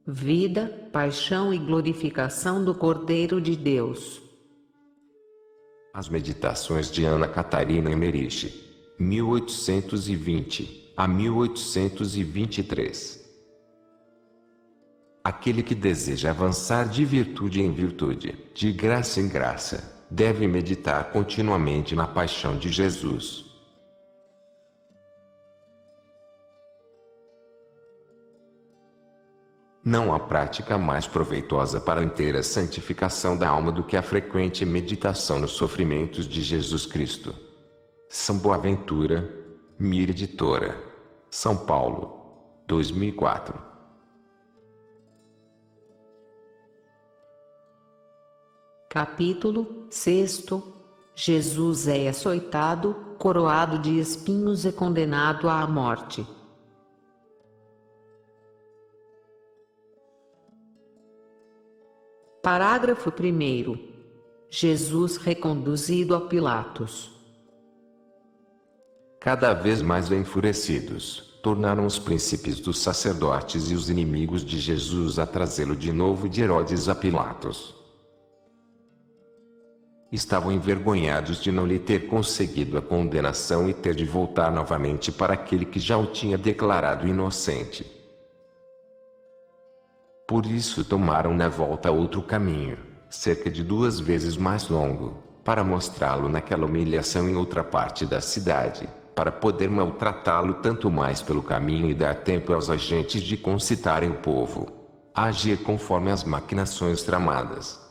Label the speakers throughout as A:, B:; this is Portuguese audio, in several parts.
A: vida, paixão e glorificação do Cordeiro de Deus.
B: As Meditações de Ana Catarina Emmerich, 1820 a 1823. Aquele que deseja avançar de virtude em virtude, de graça em graça, deve meditar continuamente na paixão de Jesus. Não há prática mais proveitosa para a inteira santificação da alma do que a frequente meditação nos sofrimentos de Jesus Cristo. São Boaventura, Mir Editora, São Paulo, 2004.
A: Capítulo 6. Jesus é açoitado, coroado de espinhos e condenado à morte. Parágrafo 1º. Jesus reconduzido a Pilatos.
B: Cada vez mais enfurecidos, tornaram os príncipes dos sacerdotes e os inimigos de Jesus a trazê-lo de novo de Herodes a Pilatos. Estavam envergonhados de não lhe ter conseguido a condenação e ter de voltar novamente para aquele que já o tinha declarado inocente. Por isso tomaram na volta outro caminho, cerca de 2 vezes mais longo, para mostrá-lo naquela humilhação em outra parte da cidade, para poder maltratá-lo tanto mais pelo caminho e dar tempo aos agentes de concitarem o povo a agir conforme as maquinações tramadas.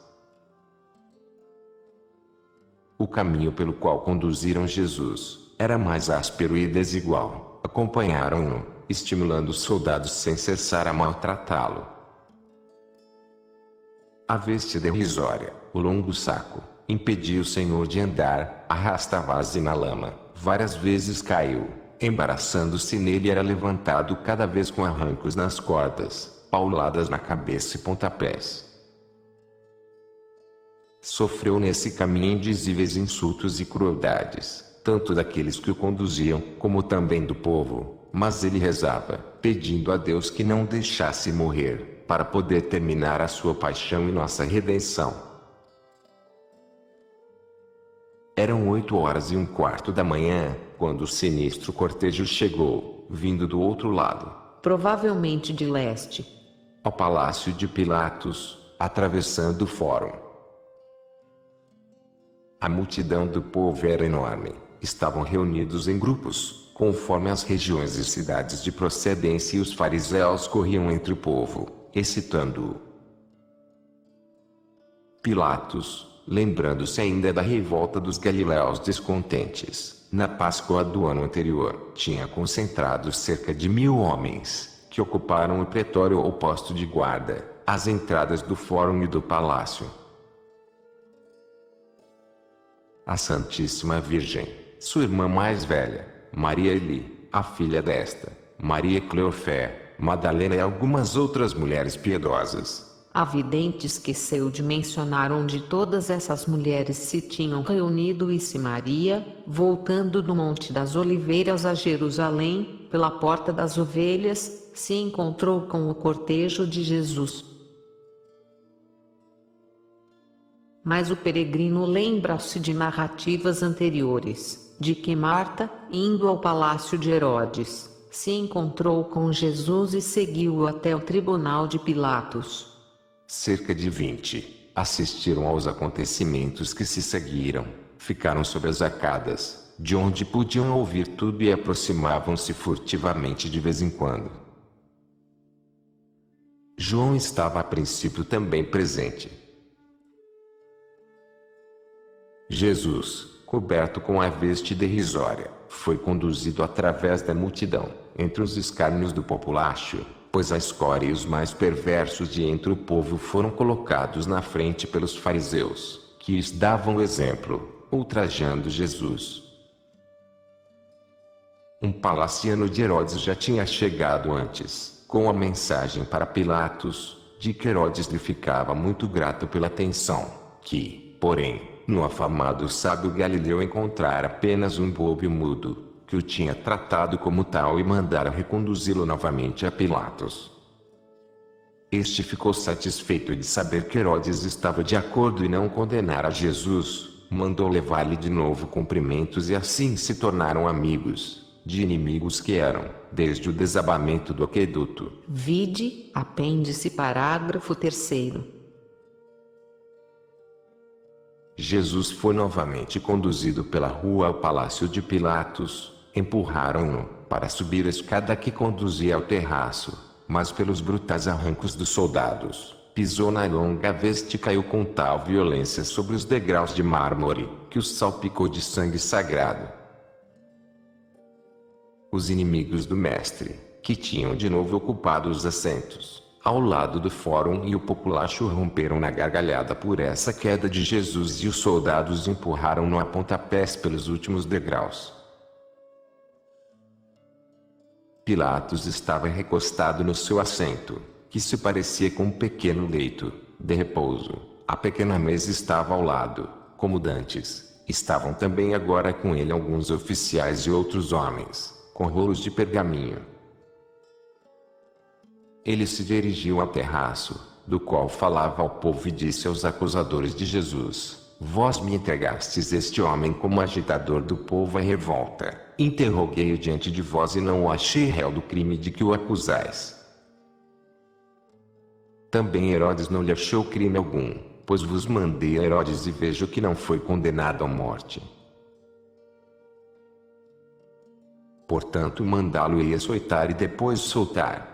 B: O caminho pelo qual conduziram Jesus era mais áspero e desigual. Acompanharam-no, estimulando os soldados sem cessar a maltratá-lo. A veste derrisória, o longo saco, impedia o Senhor de andar, arrastava-se na lama, várias vezes caiu, embaraçando-se nele e era levantado cada vez com arrancos nas cordas, pauladas na cabeça e pontapés. Sofreu nesse caminho indizíveis insultos e crueldades, tanto daqueles que o conduziam, como também do povo, mas ele rezava, pedindo a Deus que não deixasse morrer, para poder terminar a sua paixão e nossa redenção. Eram 8h15 da manhã, quando o sinistro cortejo chegou, vindo do outro lado,
A: Provavelmente de leste,
B: ao palácio de Pilatos, atravessando o fórum. A multidão do povo era enorme. Estavam reunidos em grupos, conforme as regiões e cidades de procedência, e os fariseus corriam entre o povo, excitando-o. Pilatos, lembrando-se ainda da revolta dos galileus descontentes, na Páscoa do ano anterior, tinha concentrado cerca de 1000 homens, que ocuparam o pretório ou posto de guarda, às entradas do fórum e do palácio. A Santíssima Virgem, sua irmã mais velha, Maria Eli, a filha desta, Maria Cleofé, Madalena e algumas outras mulheres piedosas.
A: A vidente esqueceu de mencionar onde todas essas mulheres se tinham reunido e se Maria, voltando do Monte das Oliveiras a Jerusalém, pela Porta das Ovelhas, se encontrou com o cortejo de Jesus. Mas o peregrino lembra-se de narrativas anteriores, de que Marta, indo ao palácio de Herodes, se encontrou com Jesus e seguiu-o até o tribunal de Pilatos.
B: Cerca de 20 assistiram aos acontecimentos que se seguiram, ficaram sobre as arcadas, de onde podiam ouvir tudo, e aproximavam-se furtivamente de vez em quando. João estava a princípio também presente. Jesus, coberto com a veste derrisória, foi conduzido através da multidão, entre os escárnios do populacho, pois a escória e os mais perversos de entre o povo foram colocados na frente pelos fariseus, que lhes davam exemplo, ultrajando Jesus. Um palaciano de Herodes já tinha chegado antes, com a mensagem para Pilatos, de que Herodes lhe ficava muito grato pela atenção, que, porém, no afamado sábio Galileu encontrara apenas um bobo e mudo, que o tinha tratado como tal e mandara reconduzi-lo novamente a Pilatos. Este ficou satisfeito de saber que Herodes estava de acordo em não condenar a Jesus, mandou levar-lhe de novo cumprimentos e assim se tornaram amigos, de inimigos que eram, desde o desabamento do aqueduto.
A: Vide, apêndice parágrafo 3º.
B: Jesus foi novamente conduzido pela rua ao palácio de Pilatos. Empurraram-no para subir a escada que conduzia ao terraço, mas pelos brutais arrancos dos soldados, pisou na longa veste e caiu com tal violência sobre os degraus de mármore, que os salpicou de sangue sagrado. Os inimigos do mestre, que tinham de novo ocupado os assentos ao lado do fórum e o populacho, romperam na gargalhada por essa queda de Jesus e os soldados empurraram-no a pontapés pelos últimos degraus. Pilatos estava recostado no seu assento, que se parecia com um pequeno leito de repouso. A pequena mesa estava ao lado, como dantes. Estavam também agora com ele alguns oficiais e outros homens, com rolos de pergaminho. Ele se dirigiu ao terraço, do qual falava ao povo, e disse aos acusadores de Jesus: Vós me entregastes este homem como agitador do povo em revolta. Interroguei-o diante de vós e não o achei réu do crime de que o acusais. Também Herodes não lhe achou crime algum, pois vos mandei a Herodes e vejo que não foi condenado à morte. Portanto, mandá-lo-ei açoitar e depois soltar.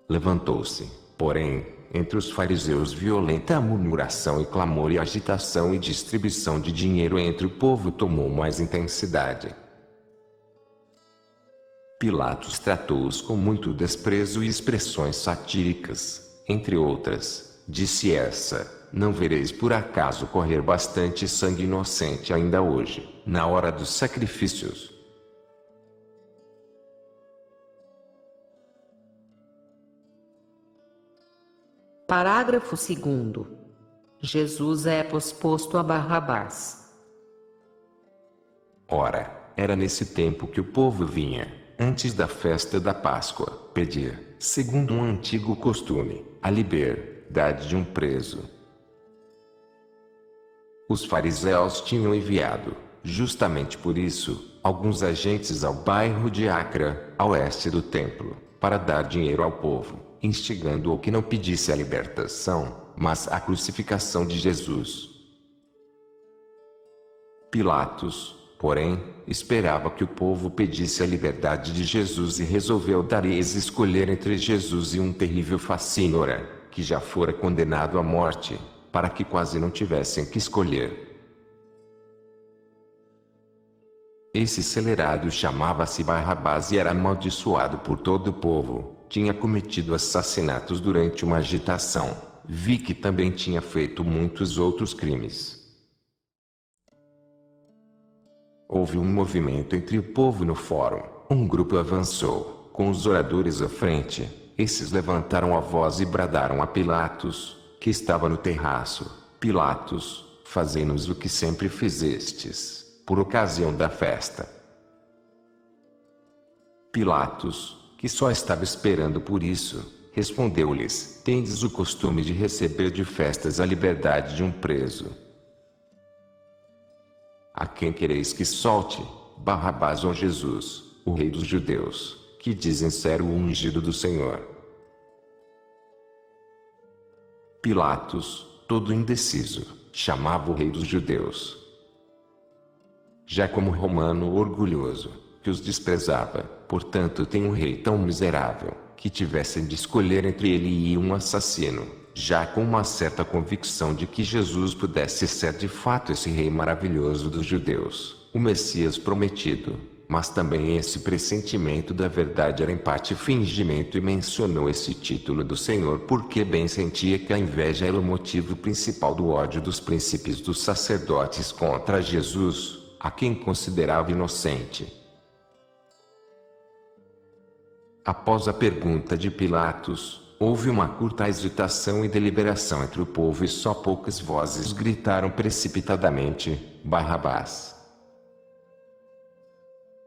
B: Levantou-se, porém, entre os fariseus violenta murmuração e clamor e agitação e distribuição de dinheiro entre o povo tomou mais intensidade. Pilatos tratou-os com muito desprezo e expressões satíricas, entre outras, disse essa: Não vereis por acaso correr bastante sangue inocente ainda hoje, na hora dos sacrifícios?
A: Parágrafo 2º. Jesus é posposto a Barrabás.
B: Ora, era nesse tempo que o povo vinha, antes da festa da Páscoa, pedir, segundo um antigo costume, a liberdade de um preso. Os fariseus tinham enviado, justamente por isso, alguns agentes ao bairro de Acra, a oeste do templo, para dar dinheiro ao povo, instigando-o que não pedisse a libertação, mas a crucificação de Jesus. Pilatos, porém, esperava que o povo pedisse a liberdade de Jesus e resolveu dar-lhes escolher entre Jesus e um terrível facínora, que já fora condenado à morte, para que quase não tivessem que escolher. Esse celerado chamava-se Barrabás e era amaldiçoado por todo o povo. Tinha cometido assassinatos durante uma agitação. Vi que também tinha feito muitos outros crimes. Houve um movimento entre o povo no fórum. Um grupo avançou, com os oradores à frente. Esses levantaram a voz e bradaram a Pilatos, que estava no terraço: Pilatos, fazei-nos o que sempre fizestes, por ocasião da festa. Pilatos, que só estava esperando por isso, respondeu-lhes: Tendes o costume de receber de festas a liberdade de um preso. A quem quereis que solte, Barrabás ou Jesus, o rei dos judeus, que dizem ser o ungido do Senhor? Pilatos, todo indeciso, chamava o rei dos judeus. Já como romano orgulhoso, que os desprezava, portanto tem um rei tão miserável, que tivessem de escolher entre ele e um assassino, já com uma certa convicção de que Jesus pudesse ser de fato esse rei maravilhoso dos judeus, o Messias prometido. Mas também esse pressentimento da verdade era em parte fingimento, e mencionou esse título do Senhor porque bem sentia que a inveja era o motivo principal do ódio dos príncipes dos sacerdotes contra Jesus, a quem considerava inocente. Após a pergunta de Pilatos, houve uma curta hesitação e deliberação entre o povo e só poucas vozes gritaram precipitadamente: Barrabás.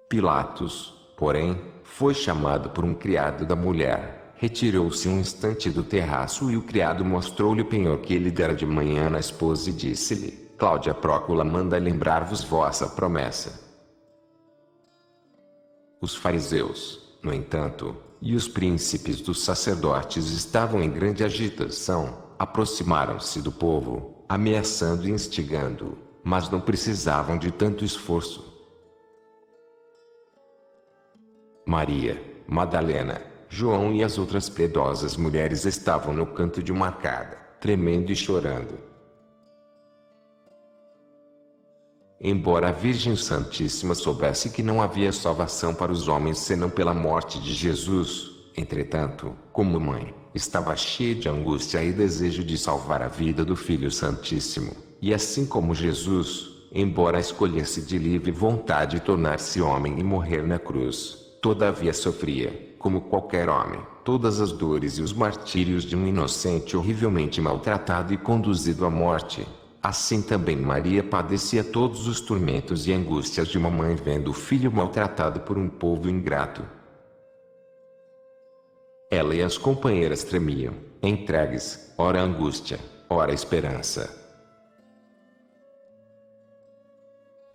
B: Pilatos, porém, foi chamado por um criado da mulher, Retirou-se um instante do terraço e o criado mostrou-lhe o penhor que ele dera de manhã à esposa e disse-lhe: Cláudia Prócula manda lembrar-vos vossa promessa. Os fariseus, no entanto, e os príncipes dos sacerdotes estavam em grande agitação, aproximaram-se do povo, ameaçando e instigando, mas não precisavam de tanto esforço. Maria, Madalena, João e as outras piedosas mulheres estavam no canto de uma casa, tremendo e chorando. Embora a Virgem Santíssima soubesse que não havia salvação para os homens senão pela morte de Jesus, entretanto, como mãe, estava cheia de angústia e desejo de salvar a vida do Filho Santíssimo, e assim como Jesus, embora escolhesse de livre vontade tornar-se homem e morrer na cruz, todavia sofria, como qualquer homem, todas as dores e os martírios de um inocente horrivelmente maltratado e conduzido à morte. Assim também Maria padecia todos os tormentos e angústias de uma mãe vendo o filho maltratado por um povo ingrato. Ela e as companheiras tremiam, entregues, ora angústia, ora esperança.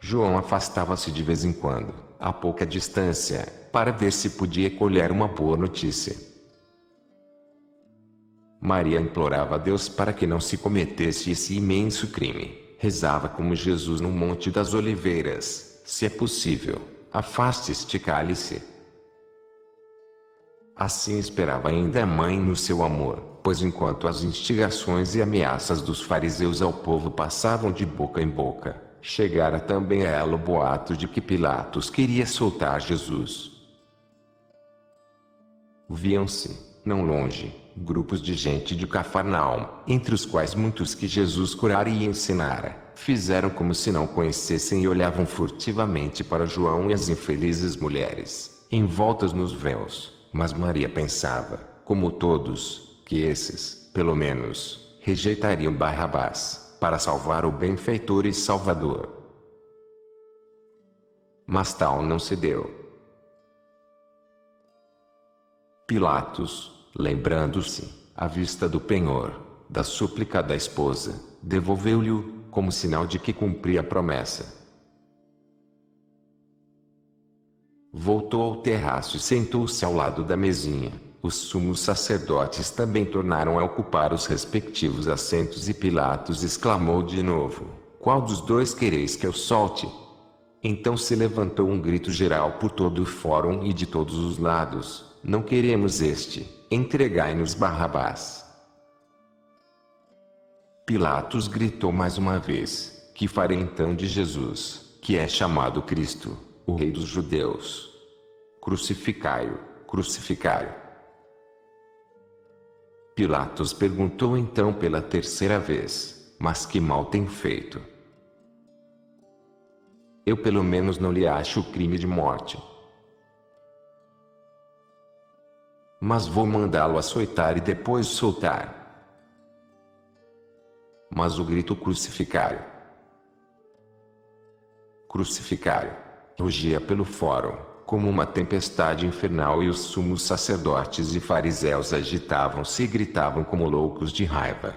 B: João afastava-se de vez em quando, a pouca distância, para ver se podia colher uma boa notícia. Maria implorava a Deus para que não se cometesse esse imenso crime. Rezava como Jesus no Monte das Oliveiras: se é possível, afaste este cálice. Assim esperava ainda a mãe no seu amor, pois enquanto as instigações e ameaças dos fariseus ao povo passavam de boca em boca, chegara também a ela o boato de que Pilatos queria soltar Jesus. Viam-se, não longe, grupos de gente de Cafarnaum, entre os quais muitos que Jesus curara e ensinara, fizeram como se não conhecessem e olhavam furtivamente para João e as infelizes mulheres, envoltas nos véus. Mas Maria pensava, como todos, que esses, pelo menos, rejeitariam Barrabás, para salvar o benfeitor e salvador. Mas tal não se deu. Pilatos, lembrando-se, à vista do penhor, da súplica da esposa, devolveu-lhe-o, como sinal de que cumpria a promessa. Voltou ao terraço e sentou-se ao lado da mesinha. Os sumos sacerdotes também tornaram a ocupar os respectivos assentos e Pilatos exclamou de novo: Qual dos dois quereis que eu solte? Então se levantou um grito geral por todo o fórum e de todos os lados: Não queremos este, entregai-nos Barrabás. Pilatos gritou mais uma vez: Que farei então de Jesus, que é chamado Cristo, o Rei dos Judeus? Crucificai-o, crucificai-o. Pilatos perguntou então pela terceira vez: Mas que mal tem feito? Eu pelo menos não lhe acho crime de morte. Mas vou mandá-lo açoitar e depois soltar. Mas o grito crucificai-o, crucificai-o, rugia pelo fórum, como uma tempestade infernal, e os sumos sacerdotes e fariseus agitavam-se e gritavam como loucos de raiva.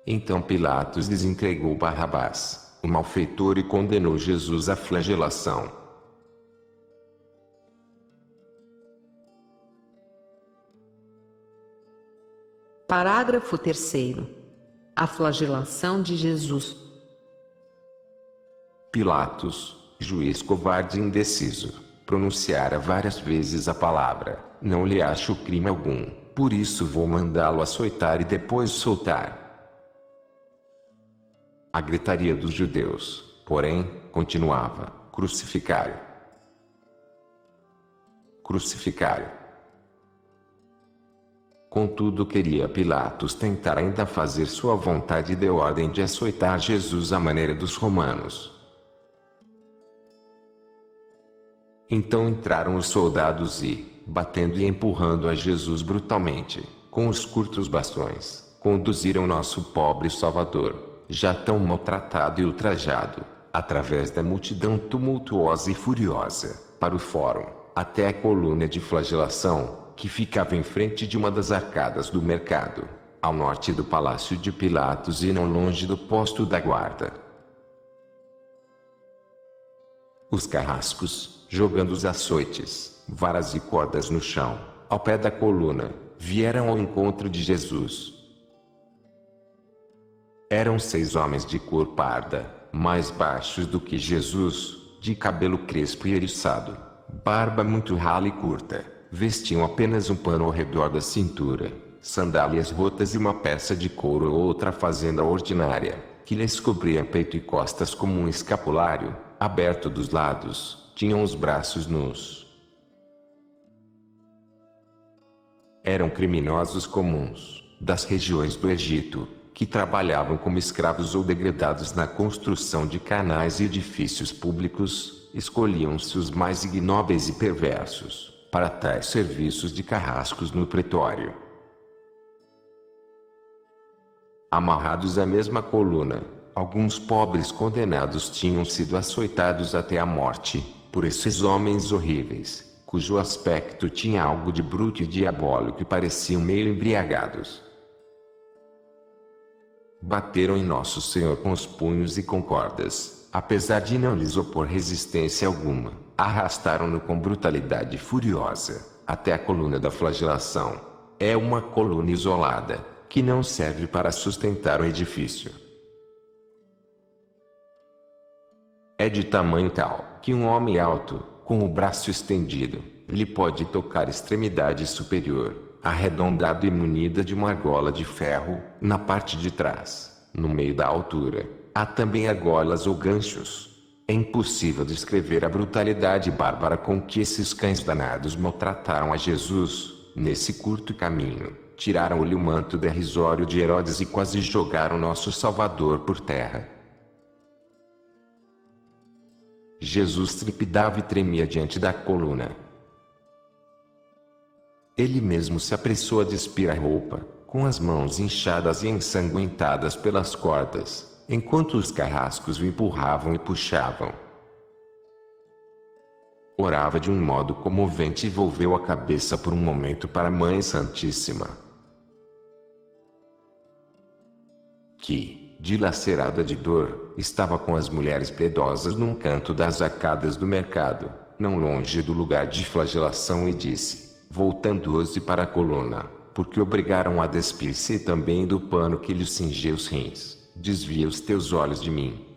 B: Então Pilatos lhes entregou Barrabás, o malfeitor, e condenou Jesus à flagelação.
A: Parágrafo 3º. A flagelação de Jesus.
B: Pilatos, juiz covarde e indeciso, pronunciara várias vezes a palavra: Não lhe acho crime algum, por isso vou mandá-lo açoitar e depois soltar. A gritaria dos judeus, porém, continuava: Crucificai-o, crucificai-o. Contudo, queria Pilatos tentar ainda fazer sua vontade e deu ordem de açoitar Jesus à maneira dos romanos. Então entraram os soldados e, batendo e empurrando a Jesus brutalmente, com os curtos bastões, conduziram nosso pobre Salvador, já tão maltratado e ultrajado, através da multidão tumultuosa e furiosa, para o fórum, até a coluna de flagelação, que ficava em frente de uma das arcadas do mercado, ao norte do palácio de Pilatos e não longe do posto da guarda. Os carrascos, jogando os açoites, varas e cordas no chão, ao pé da coluna, vieram ao encontro de Jesus. Eram 6 homens de cor parda, mais baixos do que Jesus, de cabelo crespo e eriçado, barba muito rala e curta, vestiam apenas um pano ao redor da cintura, sandálias rotas e uma peça de couro ou outra fazenda ordinária, que lhes cobria peito e costas como um escapulário, aberto dos lados, tinham os braços nus. Eram criminosos comuns, das regiões do Egito, que trabalhavam como escravos ou degradados na construção de canais e edifícios públicos, escolhiam-se os mais ignóbeis e perversos, para tais serviços de carrascos no pretório. Amarrados à mesma coluna, alguns pobres condenados tinham sido açoitados até a morte, por esses homens horríveis, cujo aspecto tinha algo de bruto e diabólico e pareciam meio embriagados. Bateram em Nosso Senhor com os punhos e com cordas, apesar de não lhes opor resistência alguma, arrastaram-no com brutalidade furiosa, até a coluna da flagelação. É uma coluna isolada, que não serve para sustentar o edifício. É de tamanho tal, que um homem alto, com o braço estendido, lhe pode tocar a extremidade superior, arredondado e munida de uma argola de ferro, na parte de trás, no meio da altura. Há também argolas ou ganchos. É impossível descrever a brutalidade bárbara com que esses cães danados maltrataram a Jesus, nesse curto caminho. Tiraram-lhe o manto derrisório de Herodes e quase jogaram nosso Salvador por terra. Jesus trepidava e tremia diante da coluna. Ele mesmo se apressou a despir a roupa, com as mãos inchadas e ensanguentadas pelas cordas, enquanto os carrascos o empurravam e puxavam. Orava de um modo comovente e volveu a cabeça por um momento para a Mãe Santíssima, que, dilacerada de dor, estava com as mulheres piedosas num canto das arcadas do mercado, não longe do lugar de flagelação, e disse, voltando-se para a coluna, porque obrigaram a despir-se também do pano que lhe cingia os rins, desvia os teus olhos de mim.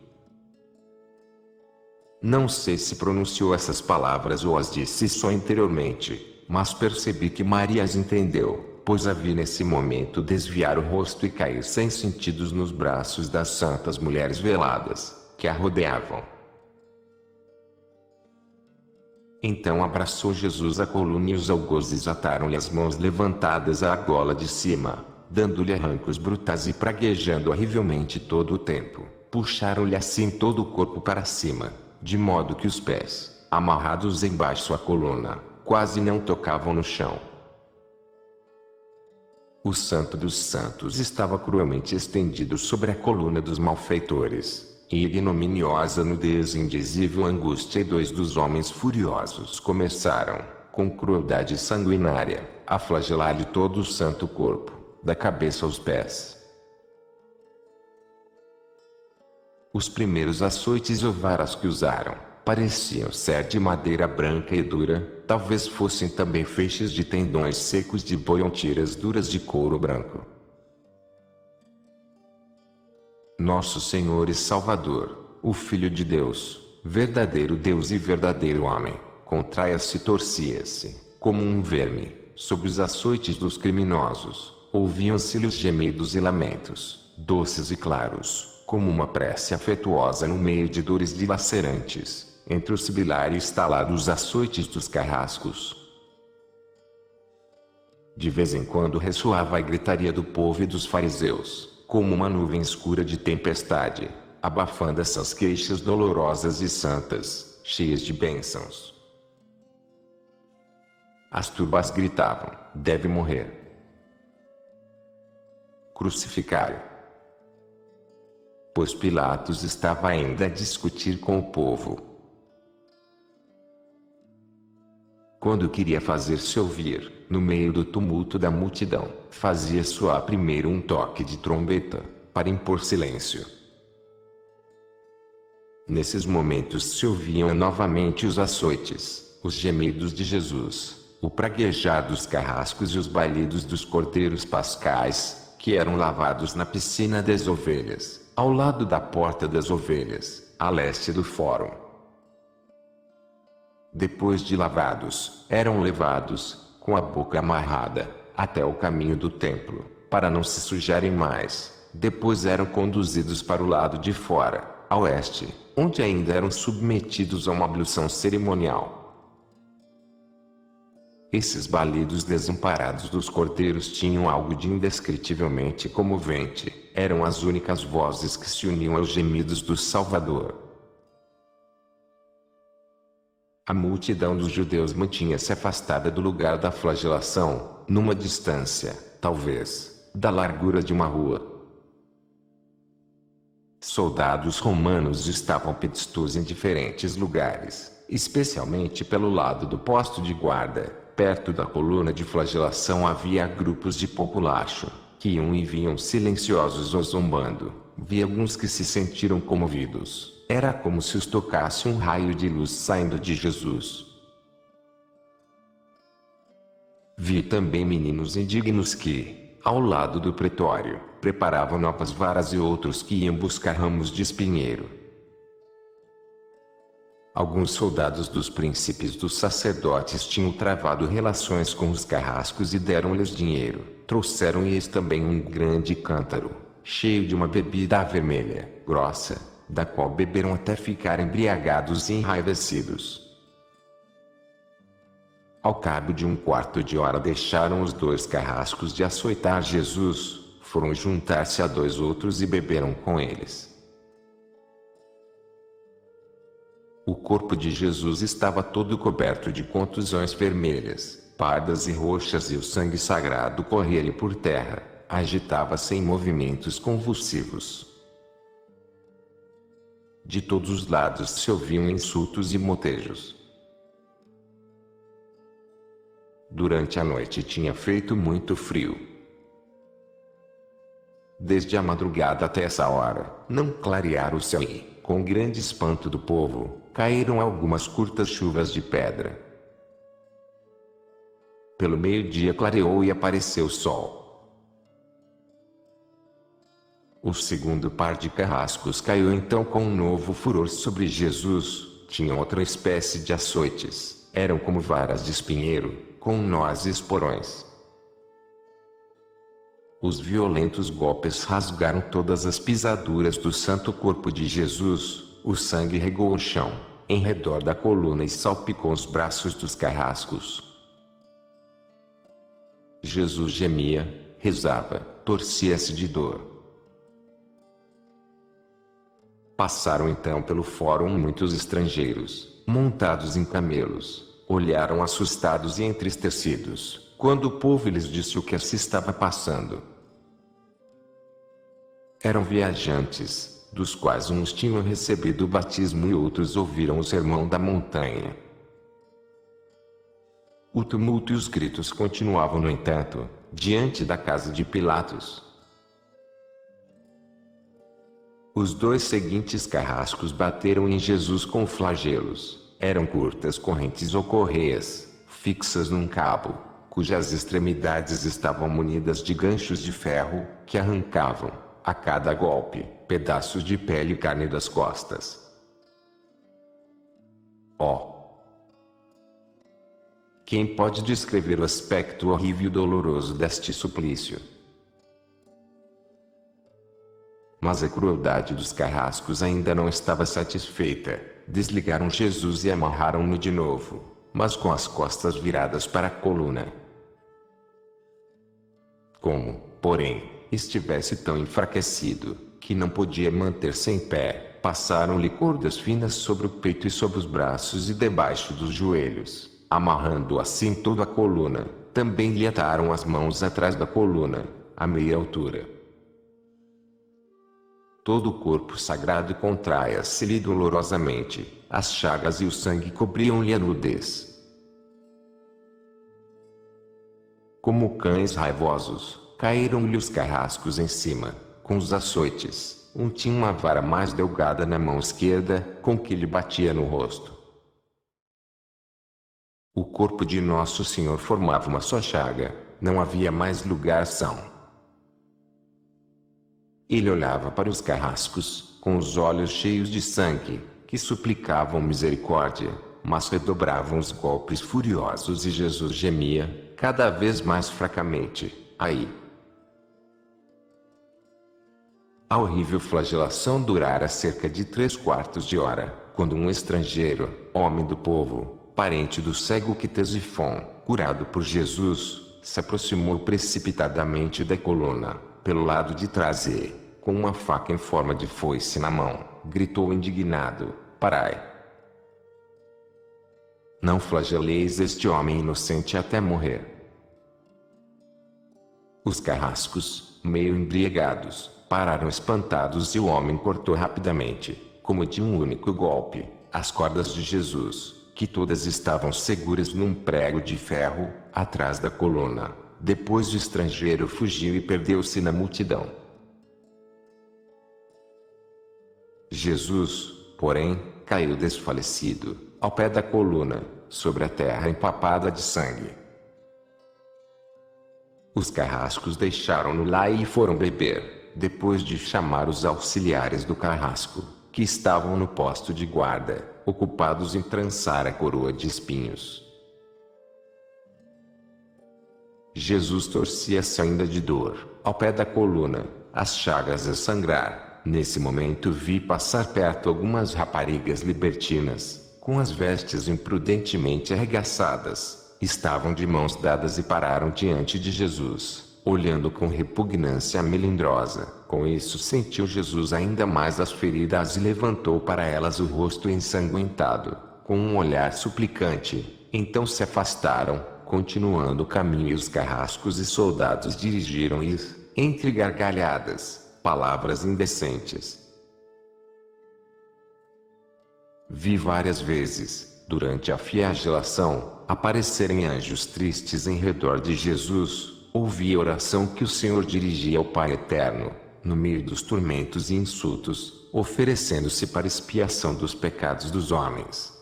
B: Não sei se pronunciou essas palavras ou as disse só interiormente, mas percebi que Maria as entendeu, pois a vi nesse momento desviar o rosto e cair sem sentidos nos braços das santas mulheres veladas, que a rodeavam. Então abraçou Jesus a coluna e os algozes ataram-lhe as mãos levantadas à argola de cima, dando-lhe arrancos brutais e praguejando horrivelmente todo o tempo. Puxaram-lhe assim todo o corpo para cima, de modo que os pés, amarrados embaixo à coluna, quase não tocavam no chão. O Santo dos Santos estava cruelmente estendido sobre a coluna dos malfeitores, e ignominiosa nudez e indizível angústia, e 2 dos homens furiosos começaram, com crueldade sanguinária, a flagelar-lhe todo o santo corpo, da cabeça aos pés. Os primeiros açoites ou varas que usaram, pareciam ser de madeira branca e dura, talvez fossem também feixes de tendões secos de boi ou tiras duras de couro branco. Nosso Senhor e Salvador, o Filho de Deus, verdadeiro Deus e verdadeiro homem, contraia-se e torcia-se, como um verme, sob os açoites dos criminosos. Ouviam-se-lhe os gemidos e lamentos, doces e claros, como uma prece afetuosa no meio de dores dilacerantes, entre o sibilar e estalar dos açoites dos carrascos. De vez em quando ressoava a gritaria do povo e dos fariseus, como uma nuvem escura de tempestade, abafando essas queixas dolorosas e santas, cheias de bênçãos. As turbas gritavam, deve morrer. Crucificai-o. Pois Pilatos estava ainda a discutir com o povo. Quando queria fazer-se ouvir, no meio do tumulto da multidão, fazia soar primeiro um toque de trombeta, para impor silêncio. Nesses momentos se ouviam novamente os açoites, os gemidos de Jesus, o praguejar dos carrascos e os balidos dos cordeiros pascais, que eram lavados na piscina das ovelhas, ao lado da porta das ovelhas, a leste do fórum. Depois de lavados, eram levados, com a boca amarrada, até o caminho do templo, para não se sujarem mais. Depois eram conduzidos para o lado de fora, a oeste, onde ainda eram submetidos a uma ablução cerimonial. Esses balidos desamparados dos cordeiros tinham algo de indescritivelmente comovente, eram as únicas vozes que se uniam aos gemidos do Salvador. A multidão dos judeus mantinha-se afastada do lugar da flagelação, numa distância, talvez, da largura de uma rua. Soldados romanos estavam postos em diferentes lugares, especialmente pelo lado do posto de guarda. Perto da coluna de flagelação havia grupos de populacho, que iam e vinham silenciosos ou zombando. Vi alguns que se sentiram comovidos. Era como se os tocasse um raio de luz saindo de Jesus. Vi também meninos indignos que, ao lado do pretório, preparavam novas varas e outros que iam buscar ramos de espinheiro. Alguns soldados dos príncipes dos sacerdotes tinham travado relações com os carrascos e deram-lhes dinheiro. Trouxeram-lhes também um grande cântaro, cheio de uma bebida vermelha, grossa, da qual beberam até ficar embriagados e enraivecidos. Ao cabo de um quarto de hora deixaram os 2 carrascos de açoitar Jesus, foram juntar-se a 2 outros e beberam com eles. O corpo de Jesus estava todo coberto de contusões vermelhas, pardas e roxas e o sangue sagrado corria-lhe por terra, agitava-se em movimentos convulsivos. De todos os lados se ouviam insultos e motejos. Durante a noite tinha feito muito frio. Desde a madrugada até essa hora, não clareara o céu e, com grande espanto do povo, caíram algumas curtas chuvas de pedra. Pelo meio-dia clareou e apareceu o sol. O segundo par de carrascos caiu então com um novo furor sobre Jesus. Tinham outra espécie de açoites. Eram como varas de espinheiro, com nós e esporões. Os violentos golpes rasgaram todas as pisaduras do santo corpo de Jesus. O sangue regou o chão, em redor da coluna e salpicou os braços dos carrascos. Jesus gemia, rezava, torcia-se de dor. Passaram então pelo fórum muitos estrangeiros, montados em camelos. Olharam assustados e entristecidos, quando o povo lhes disse o que se estava passando. Eram viajantes, dos quais uns tinham recebido o batismo e outros ouviram o sermão da montanha. O tumulto e os gritos continuavam, no entanto, diante da casa de Pilatos. Os 2 seguintes carrascos bateram em Jesus com flagelos. Eram curtas correntes ou correias, fixas num cabo, cujas extremidades estavam munidas de ganchos de ferro, que arrancavam, a cada golpe, pedaços de pele e carne das costas. Quem pode descrever o aspecto horrível e doloroso deste suplício? Mas a crueldade dos carrascos ainda não estava satisfeita. Desligaram Jesus e amarraram-no de novo, mas com as costas viradas para a coluna. Como, porém, estivesse tão enfraquecido, que não podia manter-se em pé, passaram-lhe cordas finas sobre o peito e sobre os braços e debaixo dos joelhos, amarrando assim toda a coluna. Também lhe ataram as mãos atrás da coluna, a meia altura. Todo o corpo sagrado contraia-se-lhe dolorosamente, as chagas e o sangue cobriam-lhe a nudez. Como cães raivosos, caíram-lhe os carrascos em cima, com os açoites. Um tinha uma vara mais delgada na mão esquerda, com que lhe batia no rosto. O corpo de Nosso Senhor formava uma só chaga, não havia mais lugar são. Ele olhava para os carrascos, com os olhos cheios de sangue, que suplicavam misericórdia, mas redobravam os golpes furiosos e Jesus gemia, cada vez mais fracamente, ai. A horrível flagelação durara cerca de 3/4 de hora, quando um estrangeiro, homem do povo, parente do cego Ctesifon, curado por Jesus, se aproximou precipitadamente da coluna, pelo lado de trás e, com uma faca em forma de foice na mão, gritou indignado: Parai! Não flageleis este homem inocente até morrer. Os carrascos, meio embriagados, pararam espantados e o homem cortou rapidamente, como de um único golpe, as cordas de Jesus, que todas estavam seguras num prego de ferro, atrás da coluna. Depois o estrangeiro fugiu e perdeu-se na multidão. Jesus, porém, caiu desfalecido, ao pé da coluna, sobre a terra empapada de sangue. Os carrascos deixaram-no lá e foram beber, depois de chamar os auxiliares do carrasco, que estavam no posto de guarda, ocupados em trançar a coroa de espinhos. Jesus torcia-se ainda de dor, ao pé da coluna, as chagas a sangrar. Nesse momento vi passar perto algumas raparigas libertinas, com as vestes imprudentemente arregaçadas. Estavam de mãos dadas e pararam diante de Jesus, olhando com repugnância melindrosa. Com isso sentiu Jesus ainda mais as feridas e levantou para elas o rosto ensanguentado, com um olhar suplicante. Então se afastaram, continuando o caminho, e os carrascos e soldados dirigiram-lhes, entre gargalhadas, palavras indecentes. Vi várias vezes, durante a flagelação, aparecerem anjos tristes em redor de Jesus. Ouvi a oração que o Senhor dirigia ao Pai Eterno, no meio dos tormentos e insultos, oferecendo-se para expiação dos pecados dos homens.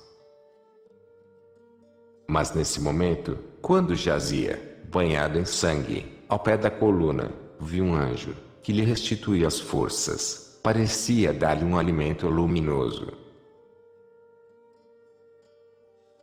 B: Mas nesse momento, quando jazia, banhado em sangue, ao pé da coluna, vi um anjo, que lhe restituía as forças, parecia dar-lhe um alimento luminoso.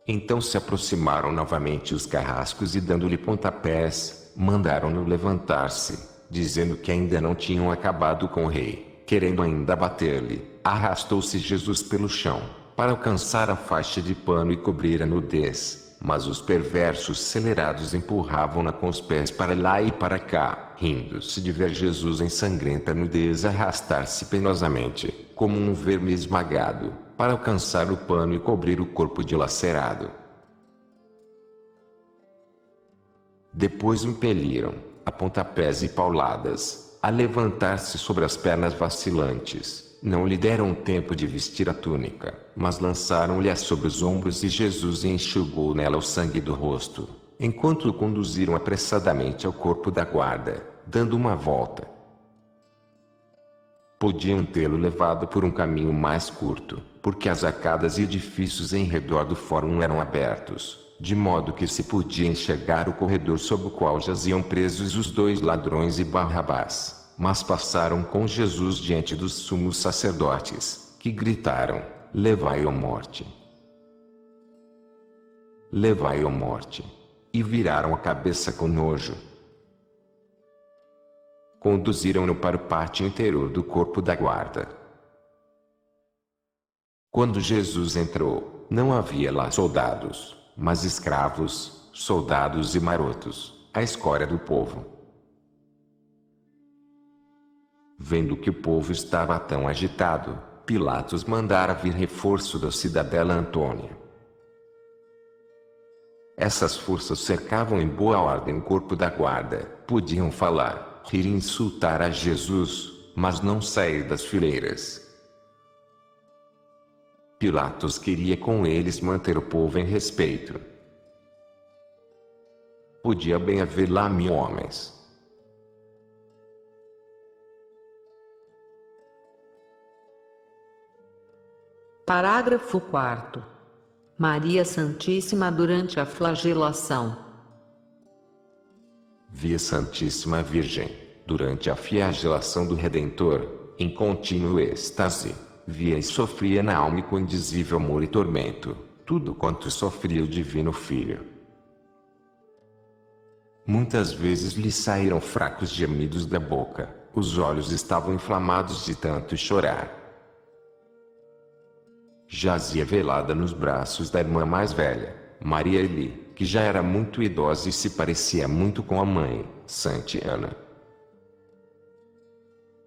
B: Então se aproximaram novamente os carrascos e, dando-lhe pontapés, mandaram-no levantar-se, dizendo que ainda não tinham acabado com o rei. Querendo ainda bater-lhe, arrastou-se Jesus pelo chão, para alcançar a faixa de pano e cobrir a nudez. Mas os perversos celerados empurravam-na com os pés para lá e para cá, rindo-se de ver Jesus em sangrenta nudez arrastar-se penosamente, como um verme esmagado, para alcançar o pano e cobrir o corpo dilacerado. Depois o impeliram, a pontapés e pauladas, a levantar-se sobre as pernas vacilantes. Não lhe deram tempo de vestir a túnica, mas lançaram-lhe-a sobre os ombros e Jesus enxugou nela o sangue do rosto, enquanto o conduziram apressadamente ao corpo da guarda, dando uma volta. Podiam tê-lo levado por um caminho mais curto, porque as arcadas e edifícios em redor do fórum eram abertos, de modo que se podia enxergar o corredor sob o qual jaziam presos os 2 ladrões e Barrabás. Mas passaram com Jesus diante dos sumos sacerdotes, que gritaram: Levai-o à morte! Levai-o à morte! E viraram a cabeça com nojo. Conduziram-no para o pátio interior do corpo da guarda. Quando Jesus entrou, não havia lá soldados, mas escravos, soldados e marotos, a escória do povo. Vendo que o povo estava tão agitado, Pilatos mandara vir reforço da cidadela Antônia. Essas forças cercavam em boa ordem o corpo da guarda, podiam falar, rir e insultar a Jesus, mas não sair das fileiras. Pilatos queria com eles manter o povo em respeito. Podia bem haver lá 1000 homens.
A: Parágrafo 4º. Maria Santíssima durante a flagelação.
B: Via Santíssima Virgem, durante a flagelação do Redentor, em contínuo êxtase, via e sofria na alma e com indizível amor e tormento, tudo quanto sofria o Divino Filho. Muitas vezes lhe saíram fracos gemidos da boca, os olhos estavam inflamados de tanto chorar. Jazia velada nos braços da irmã mais velha, Maria Eli, que já era muito idosa e se parecia muito com a mãe, Santiana.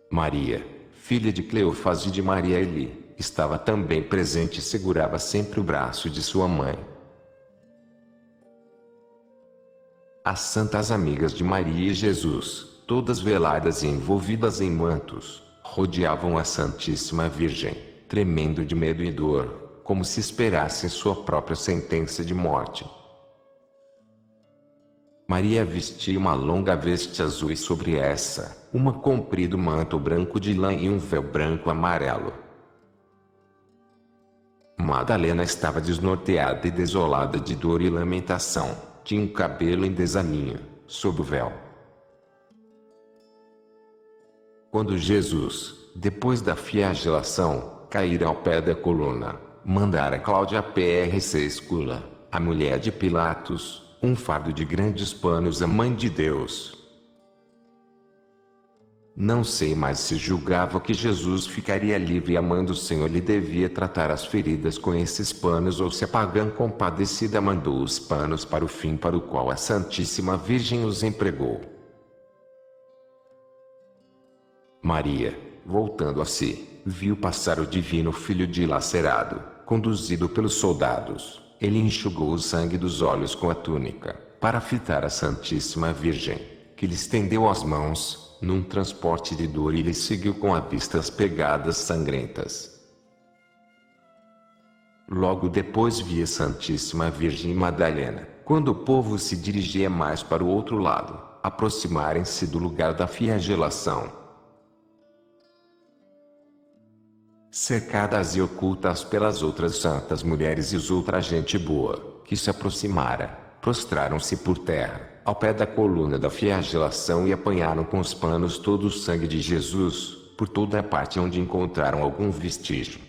B: Maria, filha de Cleofás e de Maria Eli, estava também presente e segurava sempre o braço de sua mãe. As santas amigas de Maria e Jesus, todas veladas e envolvidas em mantos, rodeavam a Santíssima Virgem, tremendo de medo e dor, como se esperassem sua própria sentença de morte. Maria vestia uma longa veste azul e sobre essa, uma comprido manto branco de lã e um véu branco amarelo. Madalena estava desnorteada e desolada de dor e lamentação, tinha o cabelo em desalinho, sob o véu. Quando Jesus, depois da flagelação, caíra ao pé da coluna, mandara Cláudia P.R.C. Escula, a mulher de Pilatos, um fardo de grandes panos à Mãe de Deus. Não sei mais se julgava que Jesus ficaria livre e a mãe do Senhor lhe devia tratar as feridas com esses panos ou se a pagã compadecida mandou os panos para o fim para o qual a Santíssima Virgem os empregou. Maria, voltando a si, viu passar o Divino Filho dilacerado, conduzido pelos soldados. Ele enxugou o sangue dos olhos com a túnica, para fitar a Santíssima Virgem, que lhe estendeu as mãos, num transporte de dor e lhe seguiu com a vista as pegadas sangrentas. Logo depois via Santíssima Virgem Madalena, quando o povo se dirigia mais para o outro lado, aproximarem-se do lugar da flagelação. Cercadas e ocultas pelas outras santas mulheres e os outra gente boa, que se aproximara, prostraram-se por terra, ao pé da coluna da flagelação e apanharam com os panos todo o sangue de Jesus, por toda a parte onde encontraram algum vestígio.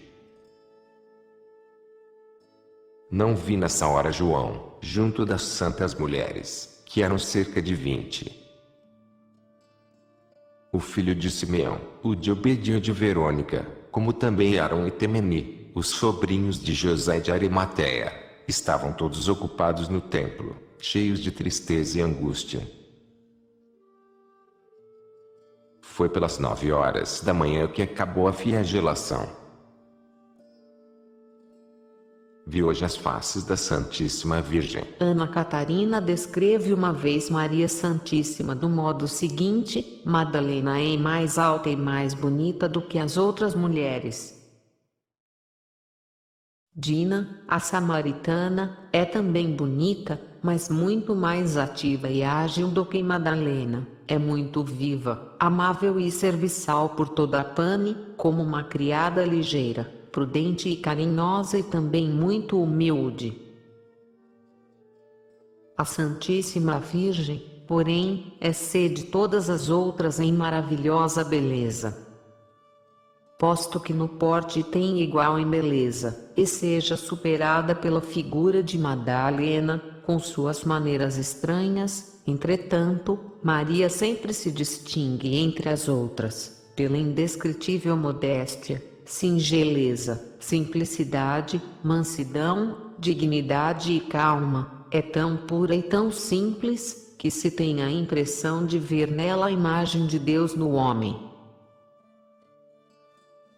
B: Não vi nessa hora João, junto das santas mulheres, que eram cerca de 20. O filho de Simeão, o de Obedinho de Verônica, como também Arão e Temeni, os sobrinhos de José de Arimateia, estavam todos ocupados no templo, cheios de tristeza e angústia. Foi pelas 9 horas da manhã que acabou a flagelação. Vi hoje as faces da Santíssima Virgem.
A: Ana Catarina descreve uma vez Maria Santíssima do modo seguinte: Madalena é mais alta e mais bonita do que as outras mulheres. Dina, a samaritana, é também bonita, mas muito mais ativa e ágil do que Madalena. É muito viva, amável e serviçal por toda a pane, como uma criada ligeira, prudente e carinhosa e também muito humilde. A Santíssima Virgem, porém, é sede todas as outras em maravilhosa beleza. Posto que no porte tem igual em beleza, e seja superada pela figura de Madalena, com suas maneiras estranhas, entretanto, Maria sempre se distingue entre as outras, pela indescritível modéstia, singeleza, simplicidade, mansidão, dignidade e calma. É tão pura e tão simples, que se tem a impressão de ver nela a imagem de Deus no homem.